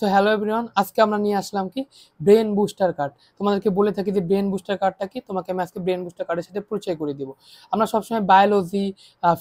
So hello everyone, আজকে আমরা নিয়ে আসলাম কি ব্রেন বুস্টার কার্ড। তোমাদেরকে বলে থাকি যে ব্রেন বুস্টার কার্ডটা কি, তোমাকে আমি আজকে ব্রেন বুস্টার কার্ডের সাথে পরিচয় করে দিব। আমরা সবসময় বায়োলজি,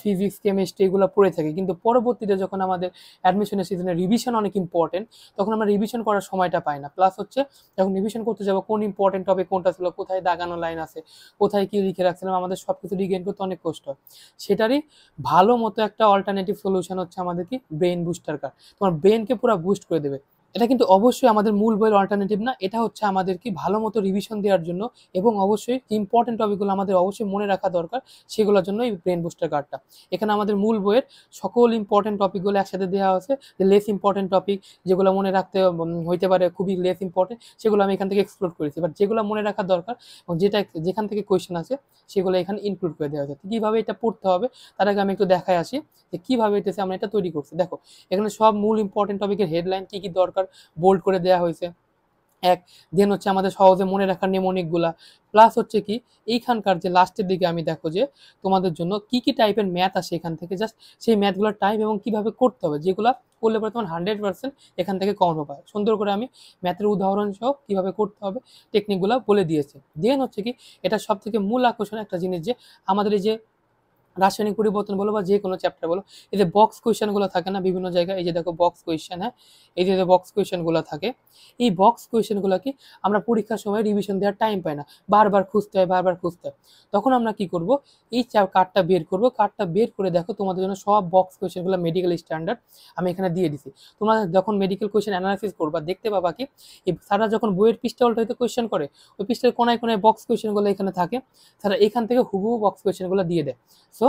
ফিজিক্স, কেমিস্ট্রি এগুলো পড়ে থাকি, কিন্তু পরবর্তীতে যখন আমাদের অ্যাডমিশনের সিজনে রিভিশন অনেক ইম্পর্টেন্ট, তখন আমরা রিভিশন করার সময়টা পাই না। প্লাস হচ্ছে যখন রিভিশন করতে যাবো কোন ইম্পর্টেন্ট টপিক কোনটা ছিল, কোথায় দাগানো লাইন আছে, কোথায় কি লিখে রাখছিলাম, আমাদের সব কিছু রিগেইন করতে অনেক কষ্ট হয়। সেটারই ভালো মতো একটা অল্টারনেটিভ সলিউশন হচ্ছে আমাদের কি ব্রেন বুস্টার কার্ড। তোমার ব্রেনকে পুরো বুস্ট করে দেবে। এটা কিন্তু অবশ্যই আমাদের মূল বইয়ের অল্টারনেটিভ না, এটা হচ্ছে আমাদের কি ভালো মতো রিভিশন দেওয়ার জন্য, এবং অবশ্যই ইম্পর্টেন্ট টপিকগুলো আমাদের অবশ্যই মনে রাখা দরকার, সেগুলোর জন্য এই ব্রেন বুস্টার কার্ডটা। এখানে আমাদের মূল বইয়ের সকল ইম্পর্টেন্ট টপিকগুলো একসাথে দেওয়া আছে। যে লেস ইম্পর্টেন্ট টপিক যেগুলো মনে রাখতে হইতে পারে খুবই লেস ইম্পর্টেন্ট, সেগুলো আমি এখান থেকে এক্সপ্লোর করেছি। বাট যেগুলো মনে রাখা দরকার এবং যেখান থেকে কোয়েশ্চেন আছে, সেগুলো এখানে ইনক্লুড করে দেওয়া হয়েছে। কীভাবে এটা পড়তে হবে তার আগে আমি একটু দেখায় আসি যে কীভাবে আমরা এটা তৈরি করছি। দেখো, এখানে সব মূল ইম্পর্টেন্ট টপিকের হেডলাইন কী কী দরকার বোল্ড করে দেওয়া হয়েছে। দেন হচ্ছে আমাদের সহজে মনে রাখার নেমোনিকগুলা। প্লাস হচ্ছে কি এইখানকার যে লাস্টের দিকে আমি দেখো যে তোমাদের জন্য কি কি টাইপের ম্যাথ আসে এখান থেকে, জাস্ট সেই ম্যাথগুলোর টাইপ এবং কিভাবে করতে হবে, যেগুলো করলে পরে তোমার 100% এখান থেকে কমন হবে। সুন্দর করে আমি ম্যাথের উদাহরণ সহ কিভাবে করতে হবে টেকনিকগুলো বলে দিয়েছি। দেন হচ্ছে কি এটা সব থেকে মূল আকর্ষণ একটা জিনিস, যে আমাদের এই যে রাসায়নিক পরিবর্তন বলো বা যে কোনো চ্যাপ্টার বলো, এই যে বক্স কোয়েশ্চেনগুলো থাকে না বিভিন্ন জায়গায়, এই যে দেখো বক্স কোয়েশ্চেন, হ্যাঁ, এই যে বক্স কোয়েশ্চেনগুলো থাকে, এই বক্স কোয়েশ্চেনগুলো কি আমরা পরীক্ষার সময় রিভিশন দেওয়ার টাইম পাই না, বারবার খুঁজতে হয়। তখন আমরা কি করব, এই কার্ডটা বের করব। কার্ডটা বের করে দেখো তোমাদের জন্য সব বক্স কোয়েশ্চেনগুলো মেডিকেল স্ট্যান্ডার্ড আমি এখানে দিয়ে দিছি। তোমরা যখন মেডিকেল কোয়েশ্চেন অ্যানালাইসিস করবা দেখতে পাবা কি তারা যখন বইয়ের পৃষ্ঠা উল্টাইতে কোয়েশ্চেন করে, ওই পৃষ্ঠার কোনায় কোনায় বক্স কোয়েশ্চেনগুলো এখানে থাকে, তারা এখান থেকে হুবহু বক্স কোয়েশ্চেনগুলো দিয়ে দেয়। সো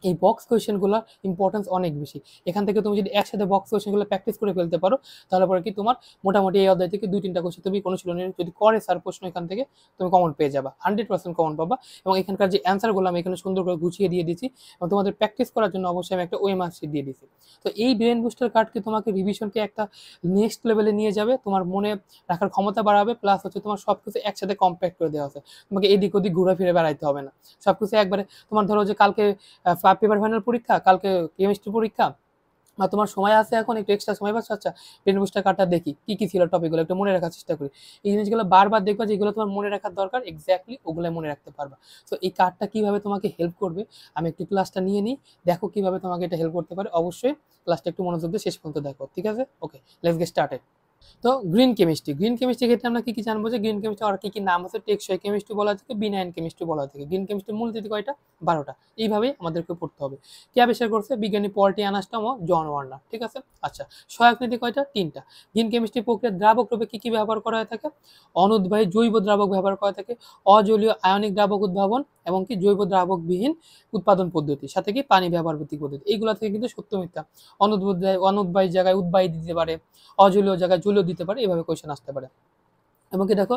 এই বক্স কোয়েশ্চেনগুলোর ইম্পর্টেন্স অনেক বেশি। এখান থেকে তুমি যদি একসাথে বক্স কোয়েশ্চেনগুলো প্র্যাকটিস করে ফেলতে পারো, তাহলে পরে কি তোমার মোটামুটি এই অধ্যায় থেকে 2-3টা কোয়েশ্চেন তুমি অনুশীলনের যদি করে স্যার প্রশ্ন, এখান থেকে তুমি কমন পেয়ে যাবা, 100% কমন পাবা। এবং এখানকার যে অ্যান্সারগুলো আমি এখানে সুন্দর করে গুছিয়ে দিয়ে দিচ্ছি, এবং তোমাদের প্র্যাকটিস করার জন্য অবশ্যই আমি একটা ওএমআর শিট দিয়ে দিচ্ছি। তো এই ব্রেন বুস্টার কার্ডকে তোমাকে রিভিশনকে একটা নেক্সট লেভেলে নিয়ে যাবে, তোমার মনে রাখার ক্ষমতা বাড়াবে, প্লাস হচ্ছে তোমার সব কিছু একসাথে কম্প্যাক্ট করে দেওয়া আছে। তোমাকে এদিক ওদিক ঘুরে ফিরে বেড়াইতে হবে না, সব কিছু একবারে। তোমার ধরো যে কালকে পেপার ফাইনাল পরীক্ষা, কালকে কেমিস্ট্রি পরীক্ষা, বা তোমার সময় আছে এখন একটু এক্সট্রা সময় পাচ্ছ, আচ্ছা ব্রেন বুস্টার কার্ডটা দেখি কি কি ছিল টপিকগুলো একটু মনে রাখার চেষ্টা করি। এই জিনিসগুলো বারবার দেখবা, যেগুলো তোমার মনে রাখার দরকার এক্স্যাক্টলি ওগুলো মনে রাখতে পারবা। সো এই কার্ডটা কিভাবে তোমাকে হেল্প করবে, আমি একটু ক্লাসটা নিয়ে নিই, দেখো কিভাবে তোমাকে এটা হেল্প করতে পারে। অবশ্যই ক্লাসটা একটু মনোযোগ দিয়ে শেষ পর্যন্ত দেখো, ঠিক আছে? ওকে, লেটস গেট স্টার্টেড। তো গ্রিন কেমিস্ট্রি ক্ষেত্রে আমরা কি কি জানবো, যে গ্রিন কেমিস্ট্রি আর কি কি নাম আছে, টেকসই কেমিস্ট্রি বলা থাকে, বিনাইন কেমিস্ট্রি বলা থাকে। গ্রিন কেমিস্ট্রি মূল তিথি কয়টা? 12টা। এইভাবেই আমাদেরকে পড়তে হবে। কে আবিষ্কার করছে? বিজ্ঞানী পল টি আর্নস্টম ও জন ওয়ার্নার, ঠিক আছে? আচ্ছা, সহায়ক নীতি কয়টা? 3টা। গ্রিন কেমিস্ট্রি প্রক্রিয়ার দ্রাবক রূপে কি কি ব্যবহার করা হয়ে থাকে? অনুদ্বায়ী জৈব দ্রাবক ব্যবহার করা থাকে, অজলীয় আয়নিক দ্রাবক উদ্ভাবন, এবং কি জৈব দ্রাবকবিহীন উৎপাদন পদ্ধতি, সাথে কি পানি ব্যবহার ভিত্তিক পদ্ধতি। এইগুলা থেকে কিন্তু সত্য মিথ্যা, অনুদ্বায়ী জায়গায় উদ্বায়ী দিতে পারে, অজলীয় জায়গায় জলীয় দিতে পারে, এভাবে কোয়েশ্চেন আসতে পারে। এবং কি দেখো,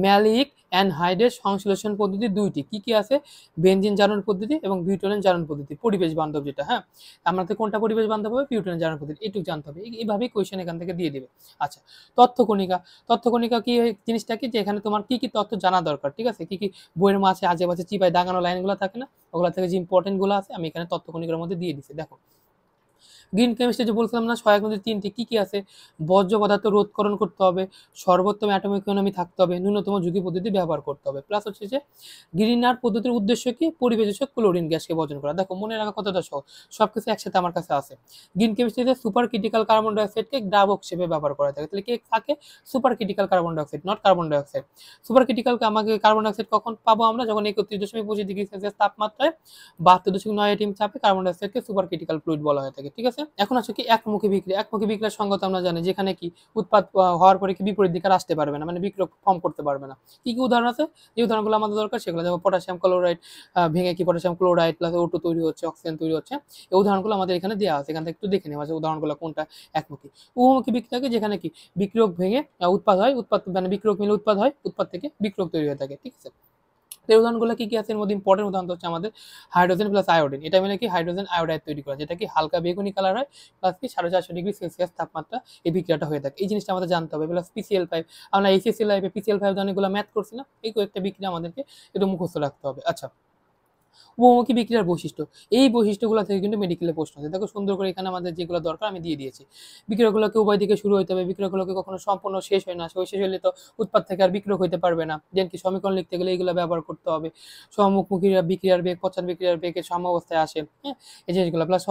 ম্যালিক অ্যানহাইড্রেট সংশ্লেষণ পদ্ধতি 2টি, কি কি আছে? বেনজিন জারণ পদ্ধতি এবং বিউটেনের জারণ পদ্ধতি, পরিবেশ বান্ধব যেটা। হ্যাঁ, আমাদের কোনটা পরিবেশ বান্ধব হবে? বিউটেনের জারণ পদ্ধতি, এটুকু জানতে হবে। এইভাবেই কোয়েশ্চেন এখান থেকে দিয়ে দিবে। আচ্ছা, তথ্য কণিকা কি জিনিসটা কি, যে এখানে তোমার কি কি তথ্য জানা দরকার, ঠিক আছে? কি কি বইয়ের মাঝে আজে বাজে চিপায় দাগানো লাইনগুলো থাকে না, ওগুলো থেকে যে ইম্পর্টেন্ট গুলো আছে আমি এখানে তথ্য কণিকার মধ্যে দিয়ে দিচ্ছি। দেখো, গ্রিন কেমিস্ট্রি যে বলছিলাম না, সহায়ক নদী 3টি, কি কি আছে? বর্জ্য পদার্থ রোধকরণ করতে হবে, সর্বোত্তম অ্যাটমিক ইকোনমি থাকতে হবে, ন্যূনতম ঝুঁকি পদ্ধতি ব্যবহার করতে হবে। প্লাস হচ্ছে যে গ্রিনার পদ্ধতির উদ্দেশ্য কি? পরিবেশ দূষক ক্লোরিন গ্যাসকে বর্জন করা। দেখো, মনে রাখা কতটা সহজ, সবকিছু একসাথে আমার কাছে আছে। গ্রিন কেমিস্ট্রিতে সুপার ক্রিটিক্যাল কার্বন ডাইঅক্সাইডকে দ্রাবক হিসেবে ব্যবহার করা থাকে। তাহলে কি থাকে? Super critical carbon dioxide, not carbon dioxide. Super ক্রিটিক্যালকে আমাকে কার্বন ডাইঅক্সাইড কখন পাবো আমরা? যখন 31.25 ডিগ্রি সেলসিয়াস তাপমাত্রায় 72.9 এটিএম চাপে কার্বন ডাইঅক্সাইডকে সুপার ক্রিটিক্যাল ফ্লুইড বলা হয়ে থাকে, ঠিক আছে? এখন আছে কি একমুখী বিক্রিয়ার সংগত আমরা জানি, যেখানে কি উৎপাদ হওয়ার পরে কি বিপরীত দিকে আসতে পারবে না, মানে বিক্রিয়ক ফর্ম করতে পারবে না। কি কি উদাহরণ আছে? যে উদাহরণগুলো আমাদের দরকার সেগুলো, যেমন পটাশিয়াম ক্লোরাইড ভেঙে কি পটাশিয়াম ক্লোরাইড প্লাস O2 তৈরি হচ্ছে, অক্সিজেন তৈরি হচ্ছে। এই উদাহরণগুলো আমাদের এখানে দেওয়া আছে, এখান থেকে একটু দেখে নেওয়া আছে উদাহরণগুলো কোনটা একমুখী। উভমুখী বিক্রিয়াকে, যেখানে কি বিক্রিয়ক ভেঙে উৎপাদ হয়, মানে বিক্রিয়ক মিলে উৎপাদ হয়, উৎপাদ থেকে বিক্রিয়ক তৈরি হয়ে থাকে, ঠিক আছে? এই উদাহরণগুলো কি কি আছে? এর মধ্যে ইম্পর্টেন্ট উদাহরণ হচ্ছে আমাদের হাইড্রোজেন প্লাস আয়োডিন, এটা মিলে কি হাইড্রোজেন আয়োডাইড তৈরি করা, যেটা কি হালকা বেগুনি কালার হয়, প্লাস কি 450 ডিগ্রি সেলসিয়াস তাপমাত্রা এই বিক্রিয়াটা হয়ে থাকে। এই জিনিসটা আমাদের জানতে হবে। প্লাস PCl5, আমরা এইচএসসি লাইফে PCl5 অনেকগুলো ম্যাথ করছি না, এই কয়েকটা বিক্রিয়া আমাদেরকে একটু মুখস্থ রাখতে হবে। আচ্ছা, উপভোগী বিক্রিয়ার বৈশিষ্ট্য, এই বৈশিষ্ট্যগুলো থেকে কিন্তু মেডিকেলে প্রশ্ন আছে। দেখো সুন্দর করে এখানে আমাদের যেগুলো দরকার আমি দিয়ে দিয়েছি। বিক্রিয়াগুলোকে উভয় দিকে শুরু হইতে হবে, বিক্রিয়াগুলোকে কখনো সম্পূর্ণ শেষ হয় না, শেষ হলে তো উৎপাদ থেকে আর বিক্রিয়ক হইতে পারবে না। দেন কি সমীকরণ লিখতে গেলে এগুলো ব্যবহার করতে হবে। সম্মুখমুখী বিক্রিয়ার বেগ পশ্চাৎ বিক্রিয়ার বেগের সাম্যাবস্থায় আসে, হ্যাঁ, এই জিনিসগুলো প্লাস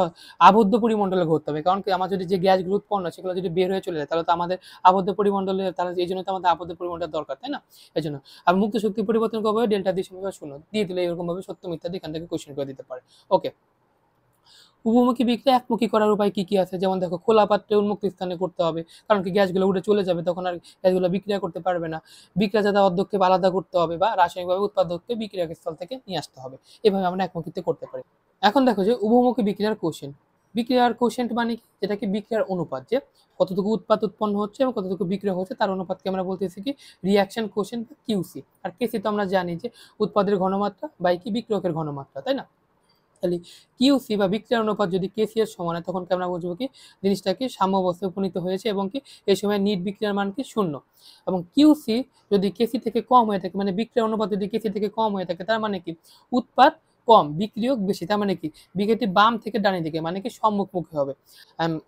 আবদ্ধ পরিমণ্ডলে ঘটতে হবে, কারণ কি আমার যদি যে গ্যাসগুলো উৎপন্ন সেগুলো যদি বের হয়ে চলে যায় তাহলে তো আমাদের আবদ্ধ পরিমণ্ডলে, তাহলে এই জন্য তো আমাদের আবদ্ধ পরিমণ্ডল দরকার, তাই না? এই জন্য আর মুক্ত শক্তি পরিবর্তন করবে ডেল্টা দিয়ে সমীকরণ শূন্য দিয়ে দিলে এরকম ভাবে সত্য মিথ্যা দিয়ে এখান থেকে কোশ্চেন করে দিতে পারে। ওকে, উপমুখী বিক্রিয়া একমুখী করার উপায় কি কি আছে? যেমন দেখো খোলা পাত্রে উন্মুক্ত স্থানে করতে হবে, কারণ কি গ্যাসগুলো উড়ে চলে যাবে, তখন আর গ্যাসগুলো বিক্রিয়া করতে পারবে না। বিক্রিয়া যাতে অধ্যক্ষে আলাদা করতে হবে বা রাসায়নিকভাবে উৎপাদককে বিক্রিয়া স্থল থেকে নিয়ে আসতে হবে। এভাবে আমরা একমুখীতে করতে পারি। এখন দেখো যে উভমুখী বিক্রিয়ার কোশ্চেন, বিক্রিয়ার কোশ্চেন্ট মানে কি? যেটা কি বিক্রিয়ার অনুপাত, যে কতটুকু উৎপাদ উৎপন্ন হচ্ছে এবং কতটুকু বিক্রিয়া হচ্ছে তার অনুপাতকে আমরা বলতেছি কি রিয়াকশন কোশ্চেন্ট বা কিউসি। আর কেসি তো আমরা জানি যে উৎপাদের ঘনমাত্রা বাই কি বিক্রিয়কের ঘনমাত্রা, তাই না? তাহলে কিউসি বা বিক্রিয়ার অনুপাত যদি কেসি এর সমান হয় তখন কি আমরা বুঝবো কি জিনিসটা কি সাম্য অবস্থায় উপনীত হয়েছে এবং কি এই সময় নিট বিক্রিয়ার মান কি শূন্য। এবং কিউসি যদি কেসি থেকে কম হয়ে থাকে, মানে বিক্রিয়ার অনুপাত যদি কেসি থেকে কম হয়ে থাকে, তার মানে কি উৎপাদ কম বিক্রিয়ক বেশি, তার মানে কি বিক্রিয়াটি বাম থেকে ডানে দিকে, মানে কি সম্মুখমুখী হবে।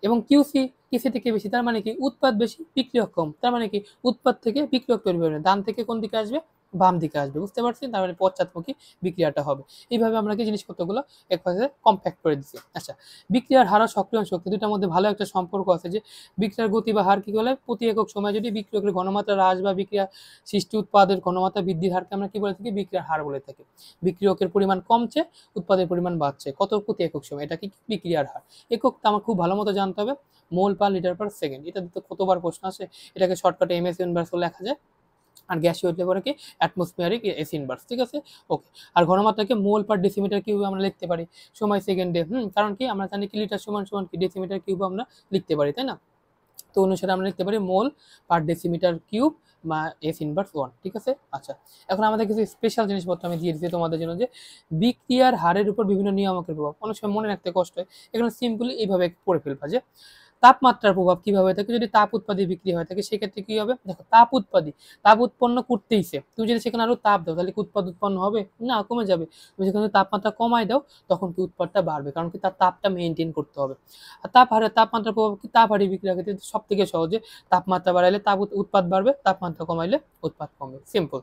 এবং কিউসি কেসি থেকে বেশি, তার মানে কি উৎপাদ বেশি বিক্রিয়ক কম, তার মানে কি উৎপাদ থেকে বিক্রিয়ক তৈরি হবে, ডান থেকে কোন দিকে আসবে, বাম দিকে আসবে। বুঝতে পারছি? তার মানে পশ্চাৎমুখী বিক্রিয়াটা হবে। এইভাবে আমরা কি জিনিসপত্রগুলো একসাথে কম্প্যাক্ট করে দিচ্ছি। আচ্ছা, বিক্রিয়ার হার ও সক্রিয়ণ শক্তি দুটার মধ্যে ভালো একটা সম্পর্ক আছে, যে বিক্রিয়ার গতি বা হার কি বলে, প্রতি একক সময় যদি বিক্রিয়কের ঘনমাত্রা হ্রাস বা বিক্রিয়া সৃষ্টি উৎপাদের ঘনমাত্রা বৃদ্ধির হারকে আমরা কি বলে থাকি, বিক্রিয়ার হার বলে থাকি। বিক্রিয়কের পরিমাণ কমছে, উৎপাদের পরিমাণ বাড়ছে, কত প্রতি একক সময়, এটা কি বিক্রিয়ার হার। এককটা আমার খুব ভালো মতো জানতে হবে, মোল পার লিটার পার সেকেন্ড। এটা দিতে কতবার প্রশ্ন আসে, এটাকে শর্টকাটে এমএস ইনভার্স লেখা যায়। আর গ্যাসীয় হতে পারে কি অ্যাটমসফিয়ারিক এস ইনভার্স, ঠিক আছে? ওকে, আর ঘনমাত্রাকে মোল পার ডেসিমিটার কিউব আমরা লিখতে পারি, সময় সেকেন্ডে। কারণ কি আমরা জানি কি লিটার সমান সমান কি ডেসিমিটার কিউব আমরা লিখতে পারি, তাই না? তো অনুসারে আমরা লিখতে পারি মোল পার ডেসিমিটার কিউব বা এস ইনভার্স 1, ঠিক আছে? আচ্ছা, এখন আমাদের কিছু স্পেশাল জিনিসপত্র আমি দিয়ে দিচ্ছি তোমাদের জন্য, যে বিক্রিয়ার হারের উপর বিভিন্ন নিয়ামকের প্রভাব। অনেক সময় মনে রাখতে কষ্ট হয়, এখানে সিম্পলি এইভাবে পড়ে ফেলবা, যে তাপমাত্রার প্রভাব কিভাবে হয়ে থাকে, যদি তাপ উৎপাদী বিক্রি হয়ে থাকে সেক্ষেত্রে কি হবে, দেখো তাপ উৎপাদী, তাপ উৎপন্ন করতেইছে, তুমি যদি সেখানে আরো তাপ দাও তাহলে কি উৎপাদ উৎপন্ন হবে না, কমে যাবে। তুমি যেখানে তাপমাত্রা কমায় দাও তখন কি উৎপাদটা বাড়বে, কারণ কি তার তাপটা মেনটেন করতে হবে। আর তাপমাত্রার প্রভাব কি, তাপ হারে বিক্রিয়া ক্ষেত্রে সব থেকে সহজে তাপমাত্রা বাড়াইলে তাপ উৎপাদ বাড়বে, তাপমাত্রা কমাইলে উৎপাদ কমবে, সিম্পল।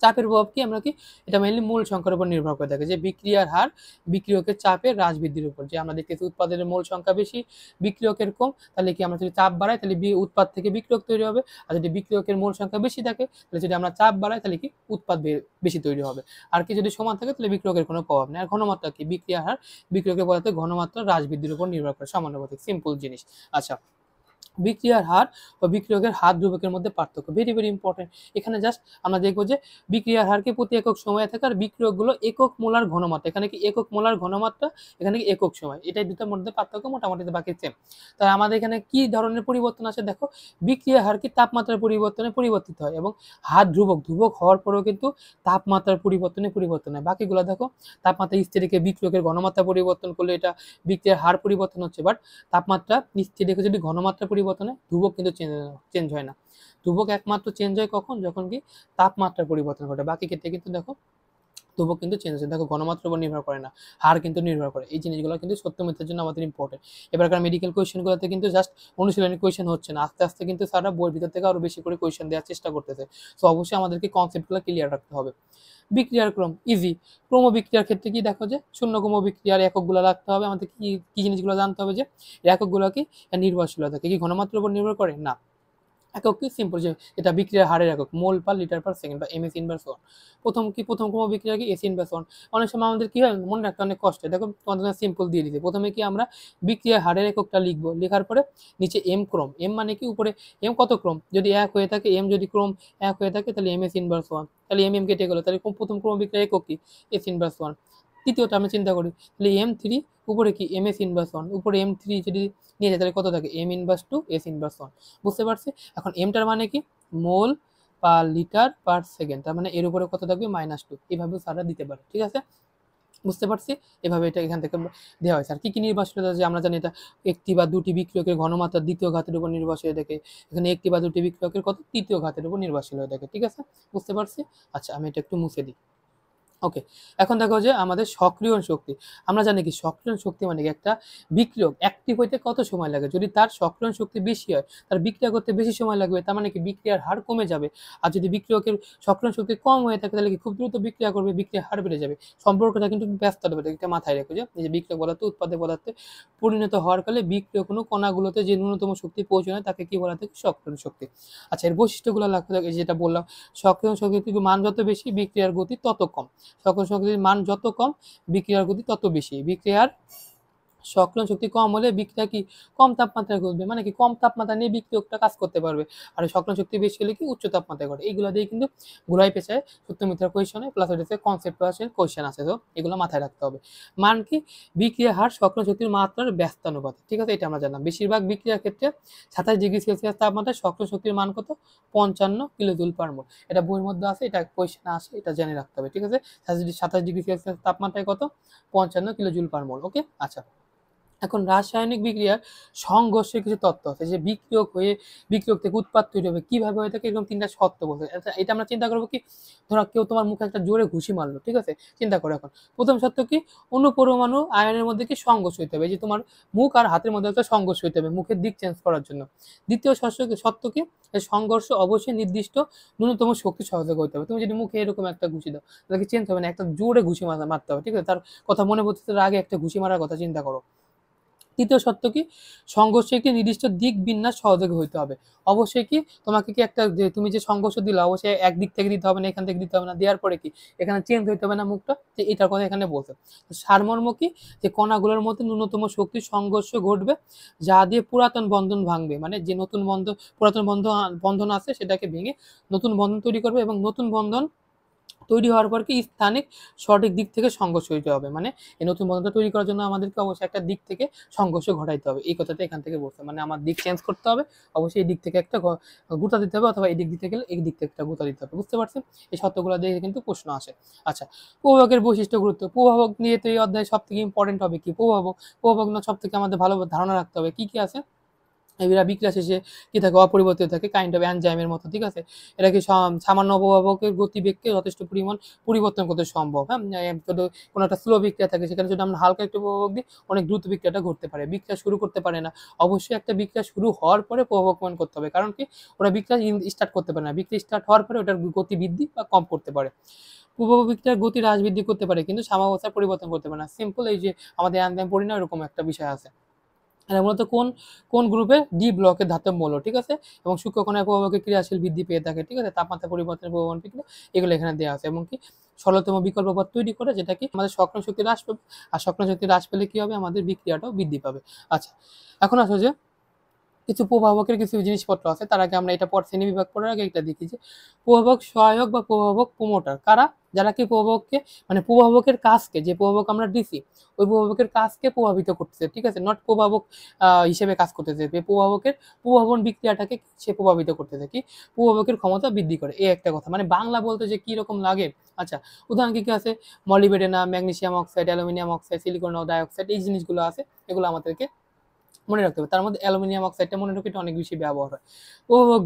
চাপের প্রভাব কি, আমরা কি এটা মেইনলি মূল সংখ্যার উপর নির্ভর করে থাকে, যে বিক্রিয়ার হার বিক্রিয়কের চাপের হ্রাস বৃদ্ধির উপর, যে আমরা দেখতেছি উৎপাদনের মূল সংখ্যা বেশি বিক্রিয়কের কম, তাহলে কি আমরা যদি চাপ বাড়াই তাহলে উৎপাদ থেকে বিক্রিয়ক তৈরি হবে। আর যদি বিক্রিয়কের মূল সংখ্যা বেশি থাকে তাহলে যদি আমরা চাপ বাড়াই তাহলে কি উৎপাদ বেশি তৈরি হবে। আর কি যদি সমান থাকে তাহলে বিক্রিয়কের কোনো প্রভাব নেই। আর ঘনমাত্রা কি, বিক্রিয়ার হার বিক্রিয়কের বলা হয় ঘনমাত্রা হ্রাস বৃদ্ধির উপর নির্ভর করে, সমানুপাতিক, সিম্পল জিনিস। আচ্ছা, বিক্রিয়ার হার ও বিক্রিয়কের হার ধ্রুবকের মধ্যে পার্থক্য, ভেরি ভেরি ইম্পর্টেন্ট। এখানে জাস্ট আমরা দেখবো যে বিক্রিয়ার হারকে প্রতি একক সময়ে থাকে, আর বিক্রিয়কগুলো একক মোলার ঘনমাত্রা, এখানে কি একক মোলার ঘনমাত্রা, এখানে কি একক সময়, এটাই দুটোর মধ্যে পার্থক্য, মোটামুটি বাকি সেম। তাই আমাদের এখানে কি ধরনের পরিবর্তন আছে, দেখো বিক্রিয়ার হার কি তাপমাত্রার পরিবর্তনে পরিবর্তিত হয়, এবং হার ধ্রুবক ধ্রুবক হওয়ার পরেও কিন্তু তাপমাত্রার পরিবর্তনে পরিবর্তন হয়। বাকিগুলো দেখো তাপমাত্রা স্থির রেখে বিক্রিয়কের ঘনমাত্রা পরিবর্তন করলে এটা বিক্রিয়ার হার পরিবর্তন হচ্ছে, বাট তাপমাত্রা স্থির রেখে যদি ঘনমাত্রা পরিবর্তনে ধ্রুবক কিন্তু চেঞ্জ হয় না। ধ্রুবক একমাত্র চেঞ্জ হয় কখন, যখন কি তাপমাত্রার পরিবর্তন ঘটে, বাকি ক্ষেত্রে কিন্তু দেখো ধ্রুবক কিন্তু চেঞ্জ হয়। দেখো ঘনমাত্রার উপর নির্ভর করে না, হার কিন্তু নির্ভর করে। এই জিনিসগুলো কিন্তু সত্য মিথ্যার জন্য আমাদের ইম্পর্টেন্ট। এবারকার মেডিকেল কোয়েশ্চেনগুলোতে কিন্তু জাস্ট অনুশীলনী কোয়েশ্চেন হচ্ছে না, আস্তে আস্তে কিন্তু স্যাররা বইয়ের ভিতর থেকে আরো বেশি করে কোয়েশ্চেন দেওয়ার চেষ্টা করতেছে। তো অবশ্যই আমাদেরকে কনসেপ্টগুলো ক্লিয়ার রাখতে হবে। বিক্রিয়ার ক্রম ইজি, ক্রম বিক্রিয়ার ক্ষেত্রে কি দেখো যে শূন্য ক্রম বিক্রিয়ার এককগুলো রাখতে হবে আমাদের, কি কি জিনিসগুলো জানতে হবে, যে এককগুলো কি নির্ভরশীলতা কি ঘনমাত্রার উপর নির্ভর করে না, একক কি সিম্পল, যে এটা বিক্রিয়ার হারের একক মোল পার লিটার পার সেকেন্ড বা এমএস ইনভার্স 1। প্রথম ক্রম বিক্রিয়া কি এস ইনভার্স 1। অনেক সময় আমাদের কি হয় মনে রাখতে অনেক কষ্ট, দেখো তোমাদের সিম্পল দিয়ে দিতে, প্রথমে কি আমরা বিক্রিয়ার হারের এককটা লিখবো, লেখার পরে নিচে এম ক্রম, এম মানে কি উপরে এম কত ক্রম, যদি এক হয়ে থাকে এম যদি ক্রম এক হয়ে থাকে তাহলে এমএস ইনভার্স 1, তাহলে এম কেটে গেলো, তাহলে প্রথম ক্রম বিক্রিয়া একক কি এস ইনভার্স 1। তৃতীয়টা আমি চিন্তা করি, তাহলে M3 উপরে কি এমএস ইনভার্স 1, উপরে M3 যদি নিয়ে যায় তাহলে কত থাকে এম ইনভার্স 2 এস ইনভার্স 1। বুঝতে পারছি? এখন এমটার মানে কি মোল পার লিটার পার সেকেন্ড, তার মানে এর উপরে কত থাকবে -2, এইভাবে সারা দিতে পারে, ঠিক আছে? বুঝতে পারছি? এভাবে এটা এখান থেকে দেওয়া হয়েছে। আর কি কি নির্ভরশীলতা, যে আমরা জানি এটা একটি বা দুটি বিক্রিয়কের ঘনমাত্রা দ্বিতীয় ঘাতের উপর নির্ভরশীল হয়ে থাকে, এখানে একটি বা দুটি বিক্রিয়কের কত তৃতীয় ঘাতের উপর নির্ভরশীল হয়ে থাকে, ঠিক আছে? বুঝতে পারছি? আচ্ছা, আমি এটা একটু মুছে দিই। ওকে, এখন দেখো যে আমাদের সক্রিয়ণ শক্তি। আমরা জানি কি সক্রিয়ণ শক্তি মানে কি একটা বিক্রিয়ক অ্যাক্টিভ হইতে কত সময় লাগে। যদি তার সক্রিয়ণ শক্তি বেশি হয়, তার বিক্রিয়া করতে বেশি সময় লাগবে, তার মানে কি বিক্রিয়ার হার কমে যাবে। আর যদি বিক্রিয়কের সক্রিয়ণ শক্তি কম হয়ে থাকে তাহলে কি খুব দ্রুত বিক্রিয়া করবে, বিক্রিয়ার হার বেড়ে যাবে। সম্পর্কটা কিন্তু ব্যস্ত হবে, এটা মাথায় রেখো যে এই যে বিক্রিয়ক পদার্থ উৎপাদক পদার্থে পরিণত হওয়ার কালে বিক্রিয়ক কোনো কণাগুলোতে যে ন্যূনতম শক্তি পৌঁছায় তাকে কি বলা থাকে, সক্রিয়ণ শক্তি। আচ্ছা, এর বৈশিষ্ট্যগুলো লক্ষ্য এই যেটা বললাম, সক্রিয়ণ শক্তির মান যত বেশি বিক্রিয়ার গতি তত কম। সক্রিয় শক্তির মান যত কম বিক্রিয়ার গতি তত বেশি। বিক্রিয়ার সক্রিয় শক্তি কম হলে বিক্রিয়া কি কম তাপমাত্রায় ঘটবে, মানে কি কম তাপমাত্রা নিয়ে বিক্রিয়কটা কাজ করতে পারবে। আর সক্রিয় শক্তি বেশি হলে কি উচ্চ তাপমাত্রায় ঘটে। এইগুলো দিয়ে কিন্তু ঘুরাই পেঁচায় সত্য মিথ্যার কোয়েশনে প্লাস হচ্ছে কনসেপ্ট আছে, কোয়েশন আছে, তো এগুলো মাথায় রাখতে হবে। মান কি বিক্রিয়া হার সক্রিয় শক্তির মাত্রার ব্যস্তানুপাত, ঠিক আছে, এটা আমরা জানলাম। বেশিরভাগ বিক্রিয়ার ক্ষেত্রে 27 ডিগ্রি সেলসিয়াস তাপমাত্রায় সক্রিয় শক্তির মান কত, 55 কিলোজুল/মোল। এটা বইয়ের মধ্যে আছে, এটা কোয়েশনে আসে, এটা জেনে রাখতে হবে, ঠিক আছে। 27 ডিগ্রি সেলসিয়াস তাপমাত্রায় কত, 55 কিলোজুল/মোল। ওকে, আচ্ছা। এখন রাসায়নিক বিক্রিয়ার সংঘর্ষের কিছু তত্ত্ব আছে, যে বিক্রিয়ক হয়ে বিক্রিয়ক থেকে উৎপাদ তৈরি হবে, কিভাবে হয়ে থাকে, এরকম 3টা সত্য বলছে। এটা আমরা চিন্তা করবো কি, ধরো কেউ তোমার মুখে একটা জোরে ঘুষি মারলো, ঠিক আছে, চিন্তা করো এখন। প্রথম সত্য কি, অনুপরমাণু আয়নের মধ্যে কি সংঘর্ষ হইতে হবে, যে তোমার মুখ আর হাতের মধ্যে একটা সংঘর্ষ হইতে হবে মুখের দিক চেঞ্জ করার জন্য। দ্বিতীয় সত্য কি, এই সংঘর্ষ অবশ্যই নির্দিষ্ট ন্যূনতম শক্তি সহযোগ হতে হবে। তুমি যদি মুখে এরকম একটা ঘুষি দাও তাহলে চেঞ্জ হবে না, একটা জোরে ঘুষি মারতে হবে, ঠিক আছে। তার কথা মনে পড়ছে, তার আগে একটা ঘুষি মারার কথা চিন্তা করো। তৃতীয় সত্য কি, সংঘর্ষে একটি নির্দিষ্ট দিক বিন্যাস সহযোগী হইতে হবে। অবশ্যই কি তোমাকে কি একটা, যে তুমি যে সংঘর্ষ দিলা অবশ্যই একদিক থেকে দিতে হবে না, এখান থেকে দিতে হবে না, দেওয়ার পরে কি এখানে চেঞ্জ হইতে হবে না মুখটা, যে এটার কথা এখানে বলছে। সারমর্ম কি, যে কণাগুলোর মধ্যে ন্যূনতম শক্তির সংঘর্ষ ঘটবে যা দিয়ে পুরাতন বন্ধন ভাঙবে, মানে যে নতুন বন্ধন, পুরাতন বন্ধন আছে সেটাকে ভেঙে নতুন বন্ধন তৈরি করবে, এবং নতুন বন্ধন তৈরি হওয়ার পর কি স্থানিক সঠিক দিক থেকে সংঘর্ষ হইতে হবে। মানে এই নতুন বন্ধনটা তৈরি করার জন্য আমাদেরকে অবশ্যই একটা দিক থেকে সংঘর্ষ ঘটাইতে হবে, এই কথাটা এখান থেকে বলছে। মানে আমার দিক চেঞ্জ করতে হবে, অবশ্যই এই দিক থেকে একটা গুতা দিতে হবে, অথবা এই দিক দিতে গেলে এই দিক থেকে একটা গুতা দিতে হবে। বুঝতে পারছেন, এই সত্যগুলো দিয়ে কিন্তু প্রশ্ন আসে। আচ্ছা, প্রভাবকের বৈশিষ্ট্য গুরুত্ব। প্রভাবক নিয়ে তো এই অধ্যায় সব থেকে ইম্পর্টেন্ট হবে কি, প্রভাবক না সব থেকে আমাদের ভালো ধারণা রাখতে হবে কি কি আছে। এরা বিক্রিয়া শেষে কি থাকে, অপরিবর্তিত থাকে, কাইন্ড অফ এনজাইমের মতো, ঠিক আছে। এরা কি সামান্য অপভাবকের গতিবেগকে যথেষ্ট পরিমাণ পরিবর্তন করতে সম্ভব। হ্যাঁ, কোনো একটা স্লো বিক্রিয়া থাকে, সেখানে যদি আমরা হালকা একটু প্রভাবক দিই অনেক দ্রুত বিক্রিয়াটা ঘটতে পারে, বিক্রিয়া শুরু করতে পারে না। অবশ্যই একটা বিক্রিয়া শুরু হওয়ার পরে প্রভাবক প্রমাণ করতে হবে, কারণ কি ওরা বিক্রিয়া স্টার্ট করতে পারে না, বিক্রিয়া স্টার্ট হওয়ার পরে ওটার গতি বৃদ্ধি বা কম করতে পারে। প্রভাবক বিক্রিয়ার গতি হ্রাস বৃদ্ধি করতে পারে কিন্তু সাম্যাবস্থার পরিবর্তন করতে পারে না। সিম্পল, এই যে আমাদের এনজাইম পড়ি না, এরকম একটা বিষয় আছে। এরা মূলত কোন কোন গ্রুপে, ডি ব্লকের ধাতব মৌল, ঠিক আছে, এবং সূক্ষ্মকণার প্রভাবকে ক্রিয়াশীল বৃদ্ধি পেয়ে থাকে, ঠিক আছে। তাপমাত্রা পরিবর্তনের প্রভাব বিক্রিয়া এগুলো এখানে দেওয়া আছে, এবং কি সরলতম বিকল্প পথ তৈরি করে, যেটা কি আমাদের সক্রিয় শক্তি হ্রাস পাবে। আর সক্রিয় শক্তি হ্রাস পেলে কি হবে, আমাদের বিক্রিয়াটাও বৃদ্ধি পাবে। আচ্ছা, এখন আসো যে কিছু প্রভাবকের কিছু জিনিসপত্র আছে, তার আগে আমরা এটা পর শ্রেণী বিভাগ করার আগে এটা দেখি যে প্রভাবক সহায়ক বা প্রভাবক প্রমোটার কারা, যারা কি প্রভাবককে, মানে প্রভাবকের কাজকে, যে প্রভাবক আমরা দিছি ওই প্রভাবকের কাজকে প্রভাবিত করতেছে, ঠিক আছে, নট প্রভাবক হিসেবে কাজ করতেছে, প্রভাবকের প্রভাবন বিক্রিয়াটাকে সে প্রভাবিত করতেছে, কি প্রভাবকের ক্ষমতা বৃদ্ধি করে, এই একটা কথা। মানে বাংলা বলতে যে কি রকম লাগে। আচ্ছা, উদাহরণ কি কি আছে, molybdenum, magnesium oxide, aluminium oxide, silicon dioxide, এই জিনিসগুলো আছে, এগুলো আমাদেরকে মনে রাখতে হবে। তার মধ্যে অ্যালুমিনিয়াম অক্সাইডটা মনে রাখতে অনেক বেশি ব্যবহার হয়। প্রভাবক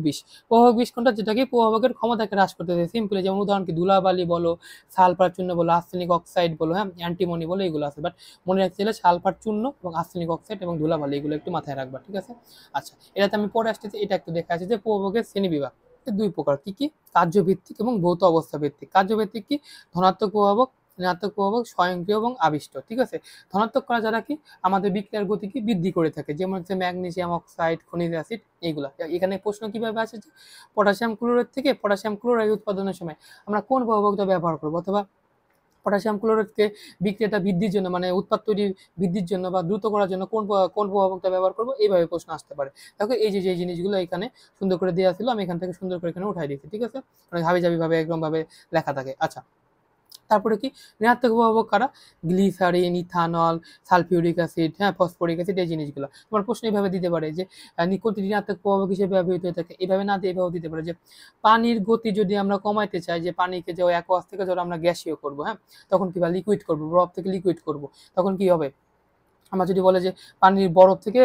বিষ কোনটা, যেটাকে প্রভাবকের ক্ষমতাকে হ্রাস করতে দেয়। সিম্পলি যেমন উদাহরণ কি, ধুলাবালি বলো, সালফার চূর্ণ বলো, আর্সেনিক অক্সাইড বলো, হ্যাঁ, অ্যান্টিমনি বলো, এগুলো আছে। বাট মনে রাখতে গেলে সালফার চূর্ণ এবং আর্সেনিক অক্সাইড এবং ধুলাবালি এগুলো একটু মাথায় রাখবা, ঠিক আছে। আচ্ছা, এটাতে আমি পরে আসতেছি, এটা একটু দেখা আছে যে প্রভাবকের শ্রেণীবিভাগ দুই প্রকার, কি কি, কার্যভিত্তিক এবং ভৌত অবস্থা ভিত্তিক। কার্যভিত্তিক কি, ধনাত্মক প্রভাবক, ঋণাত্মক প্রভাবক, স্বয়ংক্রিয় এবং আবিষ্ট, ঠিক আছে। ধনাত্মক করা যারা কি আমাদের বিক্রিয়ার গতিকে বৃদ্ধি করে থাকে, যেমন হচ্ছে ম্যাগনেসিয়াম অক্সাইড, খনিজ অ্যাসিড, এইগুলা। এখানে প্রশ্ন কিভাবে আসে যে পটাশিয়াম ক্লোরাইড থেকে পটাশিয়াম ক্লোরাইড উৎপাদনের সময় আমরা কোন প্রভাবকটা ব্যবহার করবো, অথবা পটাশিয়াম ক্লোরাইডকে বিক্রিয়াটা বৃদ্ধির জন্য, মানে উৎপাদ তৈরি বৃদ্ধির জন্য বা দ্রুত করার জন্য কোন প্রভাবকটা ব্যবহার করবো, এইভাবে প্রশ্ন আসতে পারে। দেখো এই যে জিনিসগুলো এখানে সুন্দর করে দেওয়া ছিল, আমি এখান থেকে সুন্দর করে এখানে উঠাই দিয়েছি, ঠিক আছে, অনেক হাবিজাবি ভাবে একদম ভাবে লেখা থাকে। আচ্ছা, তারপরে কি ঋণাত্মক প্রভাবক কারা, গ্লিসারিন, ইথানল, সালফিউরিক অ্যাসিড, হ্যাঁ, ফসফরিক অ্যাসিড, এই জিনিসগুলো তোমার প্রশ্ন এইভাবে দিতে পারে যে কোনটি ঋণাত্মক প্রভাবক হিসেবে ব্যবহৃত হয়ে থাকে, এইভাবে না দিয়ে এভাবে দিতে পারে যে পানির গতি যদি আমরা কমাইতে চাই, যে পানিকে যে অ্যাকোয়াস থেকে ধরো আমরা গ্যাসীয় করবো, হ্যাঁ, তখন কি বা লিকুইড করবো, বরফ থেকে লিকুইড করবো, তখন কি হবে, আমরা যদি বলে যে পানির বরফ থেকে